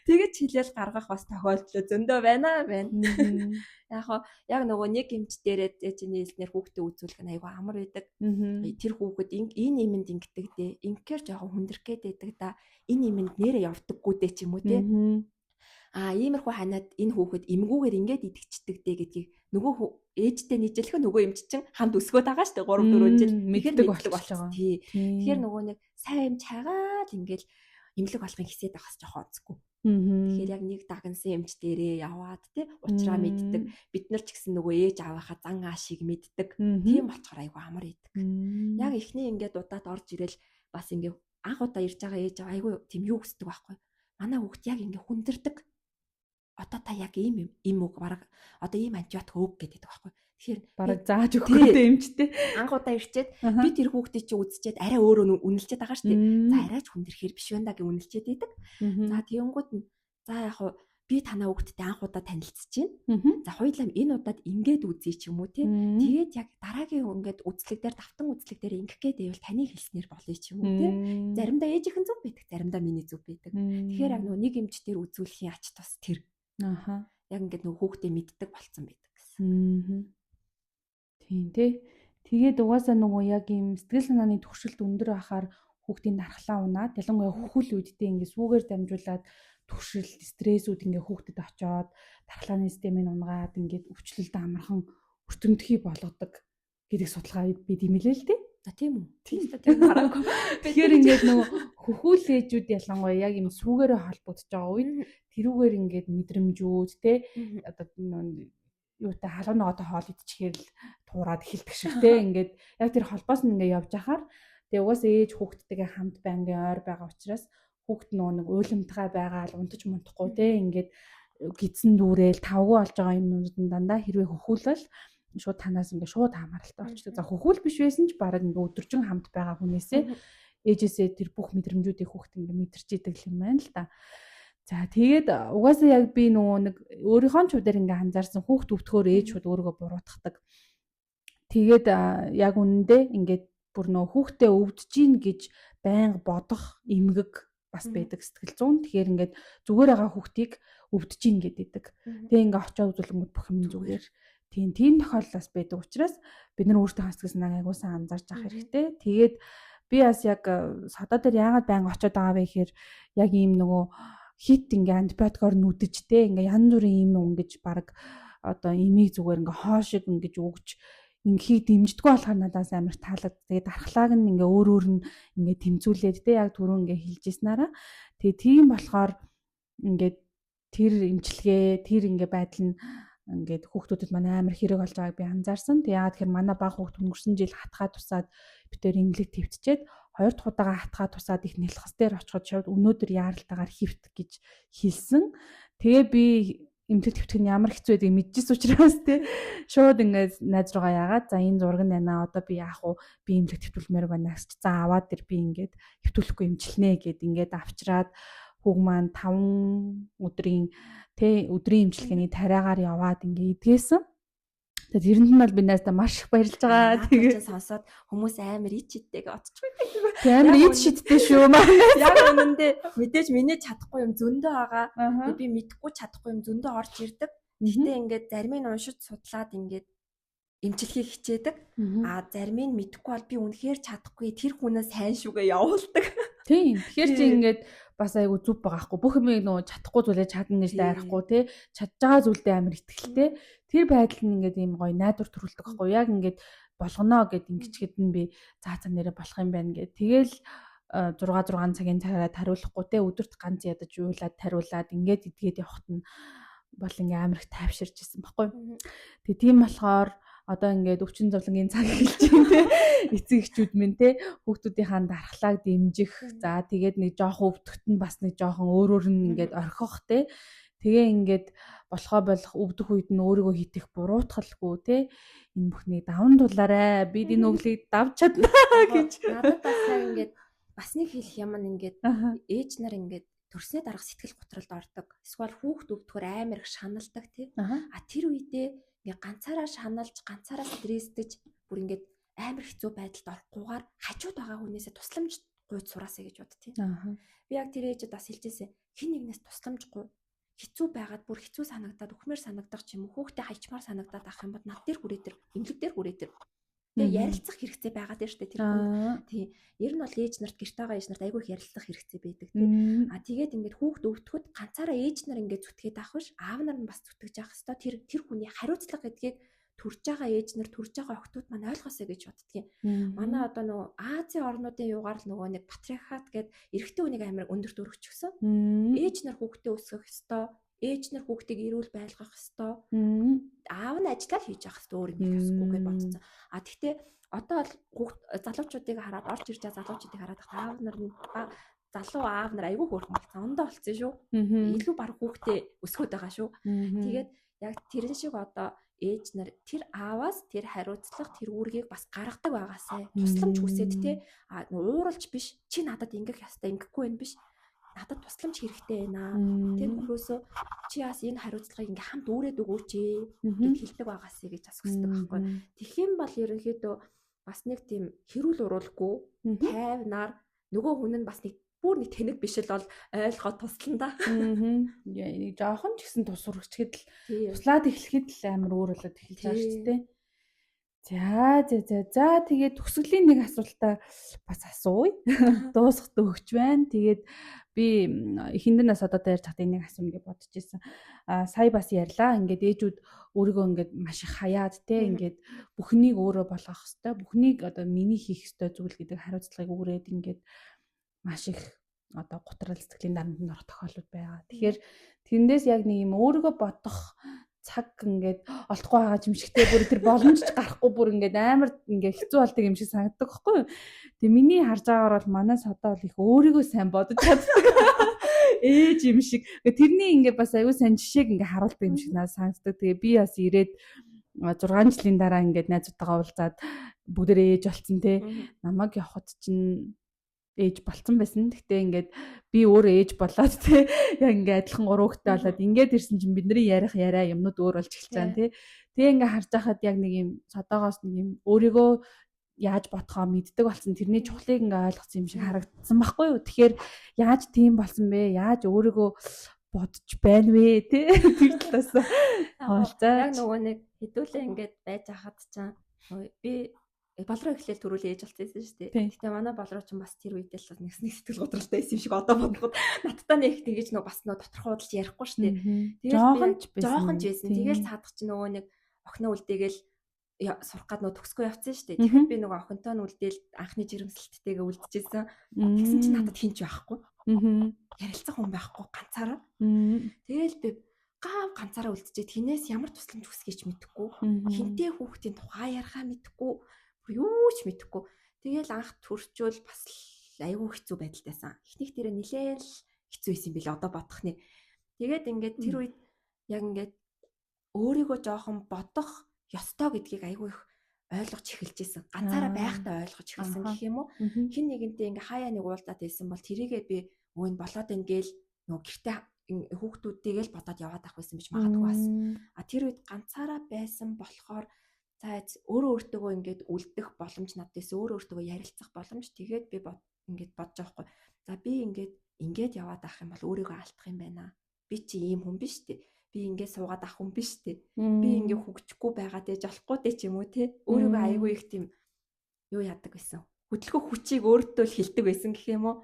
тэгэж хэлэл гаргах бас тохиолдол зөндөө байна. Яг нөгөө нэг эмч дээрээ ээжний хэлснээр хүүхдээ үзүүлэх нь айгүй амар байдаг. Тэр хүүхэд энэ юмд ингэдэг дээ. Ингээр жоохон хүндэрхгээд байдаг да. Энэ юмд нэрээ явдаггүй дээ ч юм уу те. Иймэрхүү ханаад энэ хүүхэд эмгүүгээр ингээд идэгчдэг дээ гэдгийг нөгөө ээжтэй нийжлэх нөгөө эмч чинь хамт өсгөөд байгаа шүү дээ 3 4 жил мэддэг болчихсон. Тий. Тэгэхээр нөгөө нэг сайн эмч хагаад ингээд эмнэлэг болохыг хисээд байгаас жоохон онцгүй. Тэгэхээр яг нэг дагнсан эмч дээрээ яваад тий уучраа мэддэг. Бид нар ч гэсэн нөгөө ээж аваахаа зан аашиг мэддэг. Тийм болохоор айгүй амар идэг. Яг эхний ингээд удаад орж ирэл бас ингээд анх удаа ирж байгаа ээж айгүй тийм юу гэсдэг байхгүй. Манай хүүхд яг ингээд хүндэрдэг. Одоо та яг ийм үг бараг одоо ийм антибиотик өг гэдэг байхгүй. Тэгэхээр бараг зааж өгөхгүй эмчтэй. Анх удаа ирчээд би тэр хүүхдийг чи үзчихэд арай өөрөө үнэлчихэд байгаа шүү дээ. За арайч хүндрэхээр биш байна да гэж үнэлчихэд байдаг. За тэгэнгүүт нь за яг би танаа хүүхдтэй анх удаа танилцж байна. За хоёулаа энэ удаад ингээд үзье ч юм уу тий. Тэгээд яг дараагийн ингээд үзлэг дээр давтан үзлэг дээр ингэх гээд байвал таныг хэлснээр болъё ч юм уу тий. Заримдаа ээжийнхэн зүв байдаг, заримдаа миний зүв байдаг. Тэгэхээр яг нэг эмч дээр үзүүлэхийн ач тус тэр. Яг ингээд нөгөө хүүхдээ мэддэг болцсон байдаг гэсэн. Тийм тий. Тэгээд угаасаа нөгөө яг ийм сэтгэл санааны төвшөлт өндөр ахаар хүүхдийн дархлаа унаад ялангуяа хөхүүл үедээ ингээд сүүгээр дамжуулаад төвшил стрессүүд ингээ хүүхдэд очоод дархлааны системийг унгаад ингээд өвчлөлд амархан өртөмтгий болгодог гэдэг судалгаа бид имэлээ л дээ. Тийм үү? Тийм хараагүй. Тэгэхээр ингээд нөгөө хөхүүлээжүүд ялангуяа яг юм сүүгээрээ холбогдож байгаа үед тэрүүгээр ингээд мэдрэмжүүд те одоо юутай халуунаатай хоол идчихээр л туураад эхэлдэг шиг те ингээд яг тэр холбоос нь ингээ явж ахаар тэгээ угаасаа ээж хүүхдтэйгээ хамт байнгын ойр байгаа учраас хүүхд нэг уйламтгай байгаа л унтаж мунтахгүй те ингээд гидсэн дүүрэл тавгүй болж байгаа юмнууд нь дандаа хэрвээ хөхүүлвэл шууд танаас ингээ шууд хамааралтай болчихдог. За хөхүүл биш байсан ч бараг ингээ өдөржин хамт байгаа хүнээсээ ээжээсээ тэр бүх мэдрэмжүүдийг хүүхд ингээ мэдэрч идэг юм байна л да. За тэгээд угаасаа яг би нөгөө нэг өөрийнхөө ч үдээр ингээ анзаарсан хүүхд өвтгөөр ээж шууд өөрийгөө буруутгадаг. Тэгээд яг үнэндээ ингээд бүр нөгөө хүүхдээ өвдөж гин гэж байнга бодох эмгэг бас байдаг сэтгэл зүйн. Тэгэхээр ингээд зүгээр байгаа хүүхдийг өвдөж гин гэдэг. Тэгээ ингээ очиод үзүүлэнгүүд бүх юм зүгээр. Тийм тохиолдол байдаг учраас бид нар өөртөө хасгаас нэг айгуусан анзаарч авах хэрэгтэй. Тэгээд би бас яг содоо дээр яагаад байнга очиод байгаа вэ гэхээр яг ийм нөгөө хит ингээ антибиотикоор нүдэжтэй ингээ янз бүрийн юм ингэж баг одоо имийг зүгээр ингээ хоошиг ингэж өгч ингийг дэмждэггүй болохоор надаас амар таалаг. Тэгээд дархлааг нь ингээ өөр нь ингээ тэмцүүлээд те яг түрүү ингээ хэлжсэнараа. Тэгээд тийм болохоор ингээд тэр имчилгээ тэр ингээ байдал нь ингээд хүүхдүүдэд манай амар хэрэг болж байгааг би анзаарсан. Тэг яагаад тэгэхээр манай баг хүүхд өнгөрсөн жил хатгаа тусаад битээр имлэг твтчихэд 2 дахь удаага хатгаа тусаад их нэлхс дээр очиход шууд өнөөдөр яаралтайгаар хивт гэж хэлсэн. Тэгээ би имлэг твтэх нь ямар хэцүү байдгийг мэдчихсэн учраас те шууд ингээд найз руугаа яагаад за энэ зураг нь байна. Одоо би яах вэ? Би имлэг твтүүлмээр байна гэж. За аваад тэр би ингээд твтүүлэхгүй имчилнэ гэд ингээд авчраад хүүг маань 5 өдрийн имчилгээний тариагаар яваад ингээ идгээсэн. Тэгээд тэрэнд нь бол би найздаа маш их баярлж байгаа. Тэгээд сонсоод хүмүүс амар ич шиддэг отчих байдаг. Тэгээд амар ич шиддэг шүү маа. Яг үнэндээ мэдээж миний чадахгүй юм зөндөө байгаа. Тэгээд би мэдхгүй чадахгүй юм зөндөө орж ирдэг. Гэхдээ ингээд зарим нь уншиж судлаад ингээд имчилгээ хичээдэг. Зарим нь мэдхгүй бол би үнэхээр чадахгүй тэр хүнээ сайн шүүгээ явуулдаг. Тийм. Тэгэхээр чи ингээд бас айгу зүв байгаахгүй. Бүх юм нөө чадахгүй зүйлээ чадна гэж дайрахгүй тий. Чадж байгаа зүйлдээ амар ихтэй. Тэр байдал нь ингээд ийм гоё найдвар төрүүлдэг байхгүй. Яг ингээд болгоно гэд ингэчихэд нь би цаа нэрэ болох юм байна гэд. Тэгэл 6 цагийн цагаараа тариулахгүй тий. Өдөрт ганц ядаж уйлаад тариулаад ингээд идгээд явахт нь бол ингээ амар их тайвширч исэн баггүй. Тэгээ тийм болохоор одоо ингээд өвчин зовлонгийн цаг эхэлж байна те. Эцэг эхчүүд минь те хүүхдүүдийнхаа дархлааг дэмжих. За тэгээд нэг жоохон өвдөхт нь бас нэг жоохон өөрөөр нь ингээд орхих те. Тэгээ ингээд болох өвдөх үед нь өөрийгөө хитэх буруутгалгүй те. Энэ бүхнийг даван тулаарай. Би энэ өглийг давж чадна гэж. Надад бас ингээд бас нэг хэлэх юм ингээд ээж нар ингээд төрснөө дараах сэтгэл готролд ордог. Эсвэл хүүхд өвдөхөр амар их шаналдаг тий. Тэр үедээ ингээ ганцаараа шаналж, ганцаараа стрессдэж бүр ингээд амар хэцүү байдалд орохгүйгээр хажууд байгаа хүнээсээ тусламж гуйж сураасаа гэж боддtiin. Би яг тэр ээжэд бас хэлжээсэ хин нэгнээс тусламж гуй. Хэцүү байгаад бүр хэцүү санагдаад өхмөр санагдах ч юм уу хүүхдээ хайчмаар санагдаад ах юм бол над дээр хүрээ тэр эмнэлэг дээр хүрээ тэр. Тэгээ ярилцах хэрэгцээ байгаад байна шүү дээ тэр хүн. Тий. Ер нь бол ээж нарт гэрт байгаа ээж нарт айгүй их ярилцах хэрэгцээ байдаг тий. Тэгээд ингээд хүүхд өвдөхөд ганцаараа ээж нар ингээд зүтгээд авах биш, аав нар нь бас зүтгэж авах хэвээр тэр хүний хариуцлага гэдгийг төрж байгаа ээж нар төрж байгаа охтууд маань ойлгосоо гэж боддгийн. Манай одоо нөгөө Азийн орнуудын юугаар л нөгөө нэг патриархат гэдэг эрэгтэй хүнийг амар өндөр дөрөвч гисэн. Ээж нар хүүхдээ өсгөх ёстой. Ээж нар хүүхдийг эрүүл байлгах ёстой. Аав нь ажиллаа хийж явах ёстой өөр юм хийсгүй гэж бодсон. Тэгтээ одоо бол залуучуудыг хараад орж ирж байгаа залуучуудыг хараад аав нар нь залуу аав нар айгүй хөөрхөн болсон. Ондоо болсон шүү. Илүү баг хүүхдээ өсгөөд байгаа шүү. Тэгээд яг тэрэн шиг одоо ээж нар тэр ааваас тэр хариуцлага тэр үүргийг бас гаргадаг байгаасай. Тусламж хүсээд те ууралж биш. Чи надад ингэх ёстой, ингэхгүй байх биш. Надад тусламж хэрэгтэй байна. Тэр нөхрөөсөө чи бас энэ хариуцлагыг ингээм хамт үүрээд өгөөч гэж хэлдэг байгаасай гэж бас хүсдэг байхгүй. Тэгэх юм бол ерөнхийдөө бас нэг тийм хэрүүл уруулахгүй тайвнаар нөгөө хүн нь бас нэг бүр нэг тэнэг биш л бол ойлгоод туслана да. Нэг жоохон ч гэсэн тус урагчгэд л туслаад эхлэхэд л амар өөр болоод эхэлж байгаа шүү дээ. За тэгээд төгсгөлийн нэг асуултаа бас асууя. Дуусахад өгч байна. Тэгээд би эхэндээ нас одоо ярьж хат энийг асууна гэж бодож байсан. Сая бас ярьлаа. Ингээд ээжүүд өөрийгөө ингээд маш их хаяад те ингээд бүхнийг өөрөө болгох хэвээр, бүхнийг одоо миний хийх хэвээр зүйл гэдэг хариуцлагыг үүрээд ингээд маш их одоо гутрал сэтгэлийн дарамтнд орох тохиолдол байгаа. Тэгэхээр тэндээс яг нэг юм өөрийгөө бодох цаг ингээд олдохгүй байгаа юм шигтэй бүр тэр боломж гарахгүй бүр ингээд амар ингээд хэцүү болдог юм шиг санагддаг байхгүй юу. Тэгээ миний харж байгаагаар бол манай содоо бол их өөрийгөө сайн бодож чаддаг. Ээж юм шиг. Тэрний ингээд бас аюу сайн жишээг ингээд харуулдаг юм шиг надад санагддаг. Тэгээ би бас ирээд 6 жилийн дараа ингээд найзуудтайгаа уулзаад бүгдээ ээж болцсон те. Намайг явахд чинь ээж болцсон байсан. Гэхдээ ингээд би өөрөө ээж болоод те яг ингээд адилхан 3 хүүхэдтэй болоод ингээд ирсэн чинь бидний ярих яриа юмнууд өөр болж эхэлж байгаа те. Тэгээ ингээд харж байхад яг нэг юм содоогоос нэг юм өөрийгөө яаж бодохоо мэддэг болсон. Тэрний чухлыг ингээд ойлгосон юм шиг харагдсан байхгүй юу. Тэгэхээр яаж тийм болсон бэ? Яаж өөрийгөө бодож байна вэ те? Тэр талаас хаалцаа. Яг нөгөө нэг хэдүүлээ ингээд байж хахад чам би болроо эхлээл төрүүл ээж болчихсон шүү дээ. Гэхдээ манай болроо ч бас тэр үедээ л нэг сэтгэл готролтой байсан юм шиг одоо бодоход надтай нэг тэгэж нөө бас нөө тодорхой худалж ярихгүй шүү дээ. Тэгээд жоохон ч байсан. Тэгэл цаадах чи нөгөө нэг охиноо үлдээгээл сурах гад нөө төгсгөө явцсан шүү дээ. Тэгэхээр би нөгөө охинтой нь үлдээл анхны жирэмслэлттэйгээ үлдчихсэн. Тэгсэн чинь надад хинч байхгүй. Ярилцах хүн байхгүй ганцаараа. Тэгээл би ганцаараа үлдчихэд хинээс ямар тусламж хүсгийч мэдэхгүй. Хинтээ хүүхдийн тухай ярихаа мэдэхгүй. Юу ч мэдэхгүй. Тэгээл анх төрчөөл бас айгүй хэцүү байдалтайсан. Эхнийх дээр нилээл хэцүү исэн билээ одоо бодохны. Тэгээд ингээд тэр үед яг ингээд өөрийгөө жоохон бодох ёстой гэдгийг айгүй их ойлгож эхэлж исэн. Ганцаараа байхдаа ойлгож эхэлсэн гэх юм уу? Хин нэгэнтэй ингээ хаяа нэг уулзаад байсан бол тэрийгээ би өөнд болоод ингээл нөгөө гэртээ хүүхдүүдтэйгээ л бодоод яваад авах байсан биш магадгүй бас. Тэр үед ганцаараа байсан болохоор за өөрөө өөртөөгөө ингээд үлдэх боломж надаас өөрөө өөртөөгөө ярилцах боломж тэгээд би ингээд бодож байгаа хгүй. За би ингээд яваад авах юм бол өөрийгөө алдах юм байна. Би чи ийм хүн биш үү? Би ингээд суугаад авах хүн биш үү? Би ингээд хөгжихгүй байгаад ээж болохгүй дээ ч юм уу те. Өөрийгөө айгүй их тийм юу яадаг байсан. Хөдөлгөөх хүчийг өөртөө л хилдэг байсан гэх юм уу?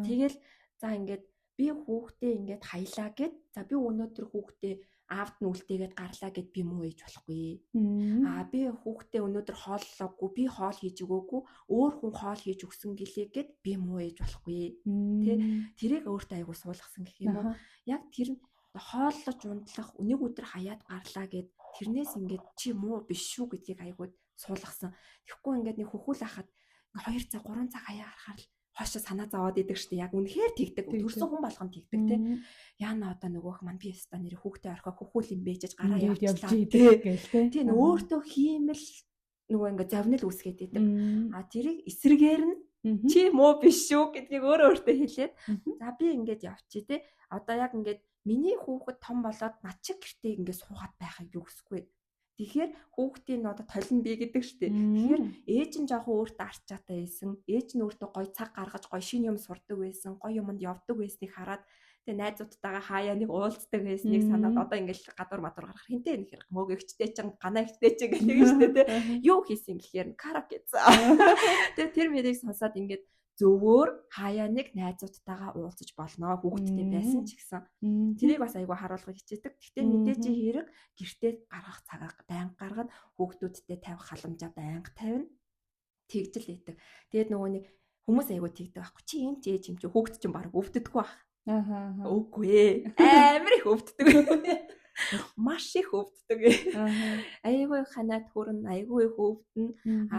Тэгэл за ингээд би хүүхдээ ингээд хаялаа гэд за би өнөөдөр хүүхдээ аавд нь үлдээгээд гарлаа гэд би муу ээж болохгүй. Би хүүхдээ өнөөдөр хооллоогүй, би хоол хийж өгөөгүй, өөр хүн хоол хийж өгсөн гэлээ гэд би муу ээж болохгүй. Тэ тэрийг өөртөө айгу суулгасан гэх юм уу? Яг тэр хооллож унтлах, өнийг өдөр хаяад гарлаа гэд тэрнээс ингээд чи муу биш шүү гэдгийг айгу суулгасан. Тэгэхгүй ингээд нэг хөхүүл ахад 2 цаг 3 цаг хаяа харахаар хоошо санаа зовоод идэг штэ яг үнэхээр тэгдэг төрсөн хүн болгон тэгдэг те яана одоо нөгөөх маань би өстө нэр хүүхдээ орхоо хөхүүл юм бэжэж гараа явуулчихлаа гээл те тийм өөртөө хиймэл нөгөө ингээ завнил үүсгээд идэг тэрийг эсрэгээр нь чи муу биш шүү гэдгийг өөртөө хэлээд за би ингээд явчих те одоо яг ингээд миний хүүхэд том болоод над чиг гэртээ ингээ суугаад байхыг юу хүсэхгүй. Тэгэхээр хүүхдийн одоо толин би гэдэг штеп. Тэгэхээр ээж нь жоохон өөртөө арчаатай байсан. Ээж нь өөртөө гоё цаг гаргаж гоё шин юм сурдаг байсан. Гоё юмд явдаг байсныг хараад тэгээ найзуудтайгаа хаяа нэг уулздаг байсныг санаад одоо ингээл гадуур мадуур гарах хинтээ нэг хэрэг мөөгөгчтэй чинь ганаа ихтэй чинь гэдэг нь штеп тэ. Юу хийсэн гэхээр караоке заа. Тэгээ тэр мэрийг сонсоод ингээд зөвөр хаяа нэг найзуудтайгаа уулзаж болно хүүхдтэй байсан ч гэсэн тэрийг бас айгүй харуулгыг хичээдэг. Гэхдээ мэдээж хэрэг гэртээ гаргах цагаа байнга гаргана хүүхдүүдтэй тавих халамжаа байнга тавина. Тэгжл ийдэг. Тэгээд нөгөө нэг хүмүүс айгүй тэгдэг байхгүй чи юм чи ээж юм чи хүүхд чинь баг өвддөггүй байх. Үгүй амар их өвддөг. Маш их өвддөг. Айгүй ханаад хүрэн айгүй их өвдөн.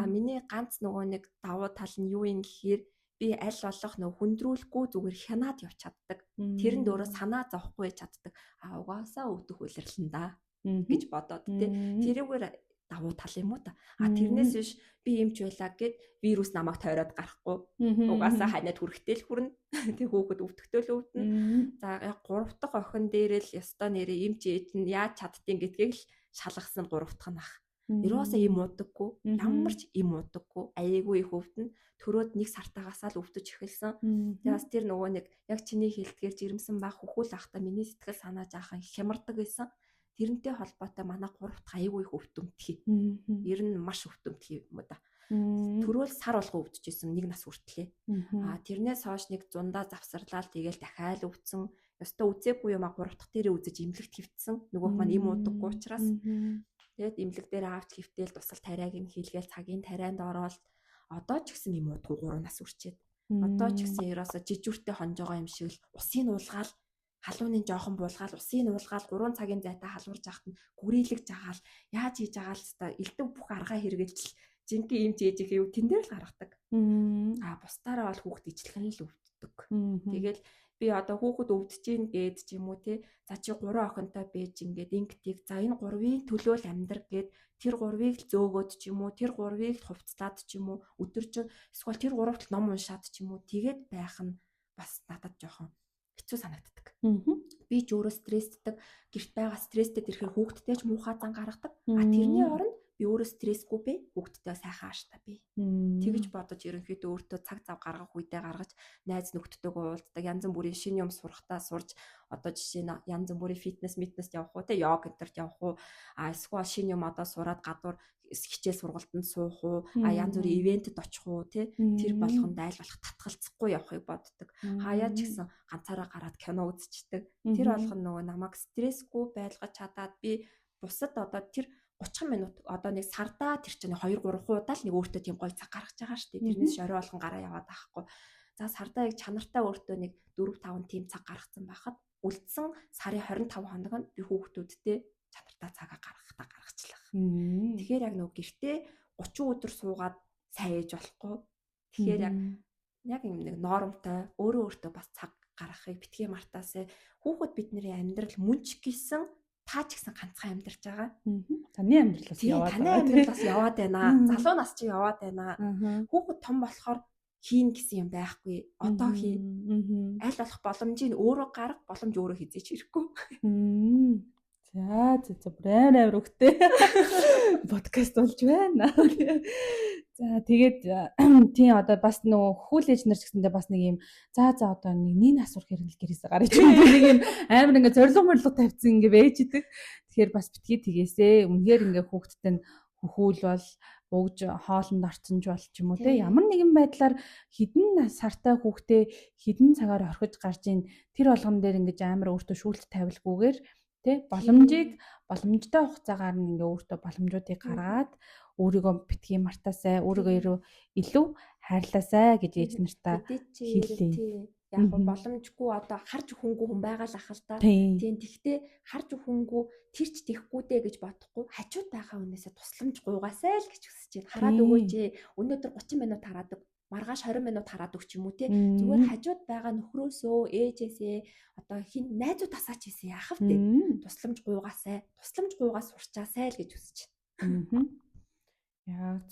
Миний ганц нөгөө нэг давуу тал нь юу юм гэхээр би аль болох нөө хүндрүүлэхгүй зүгээр хянаад явж чаддаг. Тэрэнд өөрөө санаа зовхгүй чаддаг. Угаасаа өвдөх үйлрэлэн да гэж бодоод тэ. Тэрүүгээр давуу тал юм уу та. Тэрнээс биш би эмч байлаа гэд вирус намайг тойроод гарахгүй. Угаасаа ханаад хүрэхтэй л хүрнэ. Тэг хүүхэд өвдөхтэй л өвдөн. За 3 дахь охин дээр л ёстой нэрээ эмч ээж нь яаж чаддгийг гэдгийг л шалгасан 3 дахь нь ах. Ерөөсөө им удаггүй, ямар ч им удаггүй, аяйгүй их өвдөн. Төрөөд 1 сартаагасаа л өвдөж эхэлсэн. Тэгээ бас тэр нөгөө нэг яг чиний хэлдгээр жирэмсэн баг хөхүүл ахта миний сэтгэл санаа жаахан хямардаг байсан. Тэрнтэй холбоотой манай 3 дахь аяйгүй их өвдөмтгий. Ер нь маш өвдөмтгий юм да. Төрөөл сар болго өвдөжсэн 1 нас хүртлээ. Тэрнээс хойш нэг зундаа завсарлаа тэгэл дахиад өвдсөн. Ёстой үзээгүй юм 3 дахь дээрээ үзэж имлэгт хөвтсөн. Нөгөөх маань им удаггүй учраас тэгээд имлэг дээр аавч хөвтээл тусал тариаг нь хийлгээл цагийн тарианд ороод одоо ч гэсэн юм удахгүй 3 нас үрчээд. Одоо ч гэсэн ерөөсө жижүүртэй хонжоогоо юм шиг л усын уулгаал халууны жоохон буулгаал усын уулгаал 3 цагийн зайтай халуурж яхад нь гүрэлэг жагаал яаж хийж байгаа л та элдв бүх аргаа хэрэгэлж жинхэнэ юм жижиг юу тэн дээр л гаргадаг. Бусдаараа бол хүүхд ижлэхэн л өвддөг. Тэгэл би одоо хүүхэд өвдөж гин гээд ч юм уу те. За чи 3 охинтой байж ингээд ингэтийг за энэ 3-ын төлөө л амьдр гээд тэр 3-ыг л зөөгөөд ч юм уу тэр 3-ыг л хувцлаад ч юм уу өдөржин эсвэл тэр 3-т л ном уншаад ч юм уу тэгээд байх нь бас надад жоохон хэцүү санагддаг. Би ч өөрөө стресстэй гэрт байгаа стресстэй ирэхээр хүүхдтэй ч муухай зан гаргадаг. Тэрний оронд би өөрөө стрессгүй бэ хүүхдтэй сайхан ааштай би. Тэгэж бодож ерөнхийдөө өөртөө цаг зав гаргах үедээ гаргаж найз нөхдөдтэйгээ уулздаг янз бүрийн шинэ юм сурахтаа сурж одоо жишээ нь янз бүрийн фитнес явах уу те йог энтерт явах уу эсвэл шинэ юм одоо сураад гадуур хичээл сургалтанд суух уу янз бүрийн ивентэд очих уу те тэр болгонд айл болох татгалцахгүй явахыг боддог. Хаяа ч гэсэн ганцаараа гараад кино үзчихдэг. Тэр болгоно нөгөө намайг стрессгүй байлгаж чадаад би бусад одоо тэр 30 минут одоо нэг сардаа тэр чинь 2 3 хуудаа л нэг өөртөө тийм гоё цаг гаргаж байгаа шүү дээ. Тэрнээс шорой болгон гараа яваад байхгүй. За сардаа яг чанартай өөртөө нэг 4 5 тийм цаг гаргацсан байхад үлдсэн сарын 25 хоног нь би хүүхдүүдтэй чанартай цагаа гаргачлаа. Тэгэхээр яг нөгөө гэртээ 30 өдөр суугаад сайн ээж болохгүй. Тэгэхээр яг юм нэг нормтой өөртөө бас цаг гаргахыг битгий мартаасаа хүүхэд бидний амьдрал мөнч гисэн та ч гэсэн ганцхан амьдарч байгаа. Таны амьдрал бас яваад байна. Таны амьдрал бас яваад байна. Залуу нас чи яваад байна. Хүүхэд том болохоор хийн гэсэн юм байхгүй. Одоо хийн. Аль болох боломжийг өөрөө гарга, боломж өөрөө хизээч ирэхгүй. За бүр амар өгтэй. Подкаст болж байна. За тэгээд тийм одоо бас нөгөө хүүлээж нар ч гэсэндээ бас нэг юм за одоо нэг асуух хэрэг гэрээсээ гарч ирсэн. Нэг юм амар ингээ зориг тавьсан ингээ байж идэг. Тэгэхээр бас битгий тгээсээ үнэхээр ингээ хүүхдтэй хөхүүл бол бөгж хоолнд орцонж бол ч юм уу те ямар нэгэн байдлаар хідэн сартай хүүхдээ хідэн цагаар орхиж гарч ийн тэр болгон дээр ингээ амар өөртөө шүүлт тавилгүйгээр тэ боломжтой хугацаагаар нь ингээ өөртөө боломжуудыг гаргаад өөрийгөө битгий мартаасай өөрийгөө илүү хайрлаасай гэж ээж нартаа хэлээ. Яг боломжгүй одоо харж хөнгөө хүн байгаа л ахал та. Тийм тэгтээ харж хөнгөө тэрч тэхгүй дээ гэж бодохгүй хажууд байгаа хүнээсээ тусламж гуйгаасай л гэж хүсэж байна. Хараад өгөөч. Өнөөдөр 30 минут хараад маргааш 20 минут хараад өг ч юм уу те зүгээр хажууд байгаа нөхрөөсөө ээжээсээ одоо хин найзууд тасаач хийсэн яах вэ тусламж гуйгаас сурчаасай л гэж хүсэж байна. Яг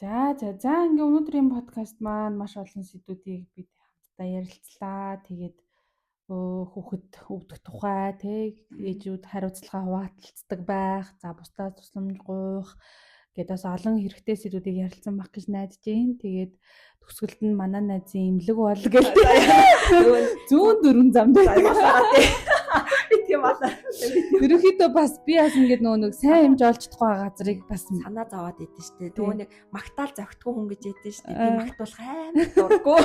за ингээ өнөөдрийн подкаст маань маш олон сэдвүүдийг бид хамтдаа ярилцлаа. Тэгээд хүүхэд өвдөх тухай те ээжүүд хариуцлага хуваалцдаг байх, за бусдаа тусламж гуйх гэдэг бас олон хэрэгтэй сэдвүүдийг ярилцсан баг гэж найдаж байна. Тэгээд төгсгөлд нь манай найзын имлэг бол гэх зүүн дөрвөн замд тийм байна. Ерөнхийдөө бас би бас ингээд нэг сайн хэмж олж чадахгүй газрыг бас санаа зовоод идэв штэ. Нөгөө нэг магтаал зөгтгөө хүн гэж идэв штэ. Би магтуулах амар дурггүй.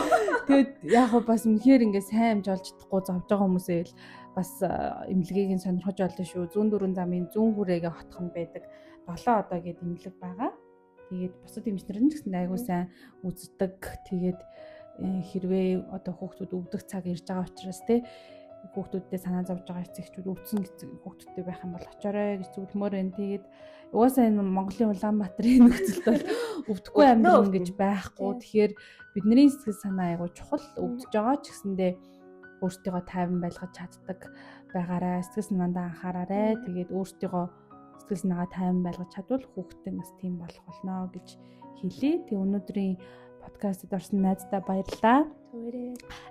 Тэгээд яг бас үнэхээр ингээд сайн хэмж олж чадахгүй зовж байгаа хүмүүсээ л бас имлэгийг нь сонирхож олно шүү. Зүүн дөрвөн замын зүүн хүрээгээ хотхон байдаг 7 одоо гэдэг имлэг байгаа. Тэгээд бусад эмчнэр нь ч гэсэн айгуу сайн үздэг. Тэгээд хэрвээ одоо хүүхдүүд өвдөх цаг ирж байгаа учраас те хүүхдүүдтэй санаа зовж байгаа эцэгчүүд өвдсөн хүүхдүүдтэй байх юм бол очоорой гэж зөвлөмөр байна. Тэгээд угаасаа энэ Монголын Улаанбаатарын нөхцөлд бол өвдөхгүй амьдрал гэж байхгүй. Тэгэхээр бидний сэтгэл санаа айгуу чухал өвдөж байгаа ч гэсэндээ өөртөө тайван байлгаж чаддаг байгаарай. Сэтгэл санаандаа анхаараарай. Тэгээд өөртөө сэтгэл санаагаа тайван байлгаж чадвал хүүхдтэй нас тийм болох болно гэж хэлээ. Тэгээ өнөөдрийн подкастт орсон найздаа баярлалаа.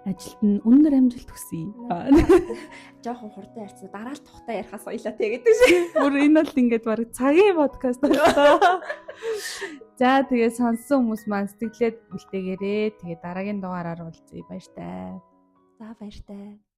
Ажилд нь өндөр амжилт хүсье. Жохон хурдан ярьсан. Дараа л тухтай ярихаас соёлоо тэгээд шиг. Бүр энэ бол ингээд баг цагийн подкаст боллоо. За тэгээ сонссон хүмүүс маань сэтгэлээд бэлтээгээрээ. Тэгээ дараагийн дугаараар уулзъя. Баяртай. За баяртай.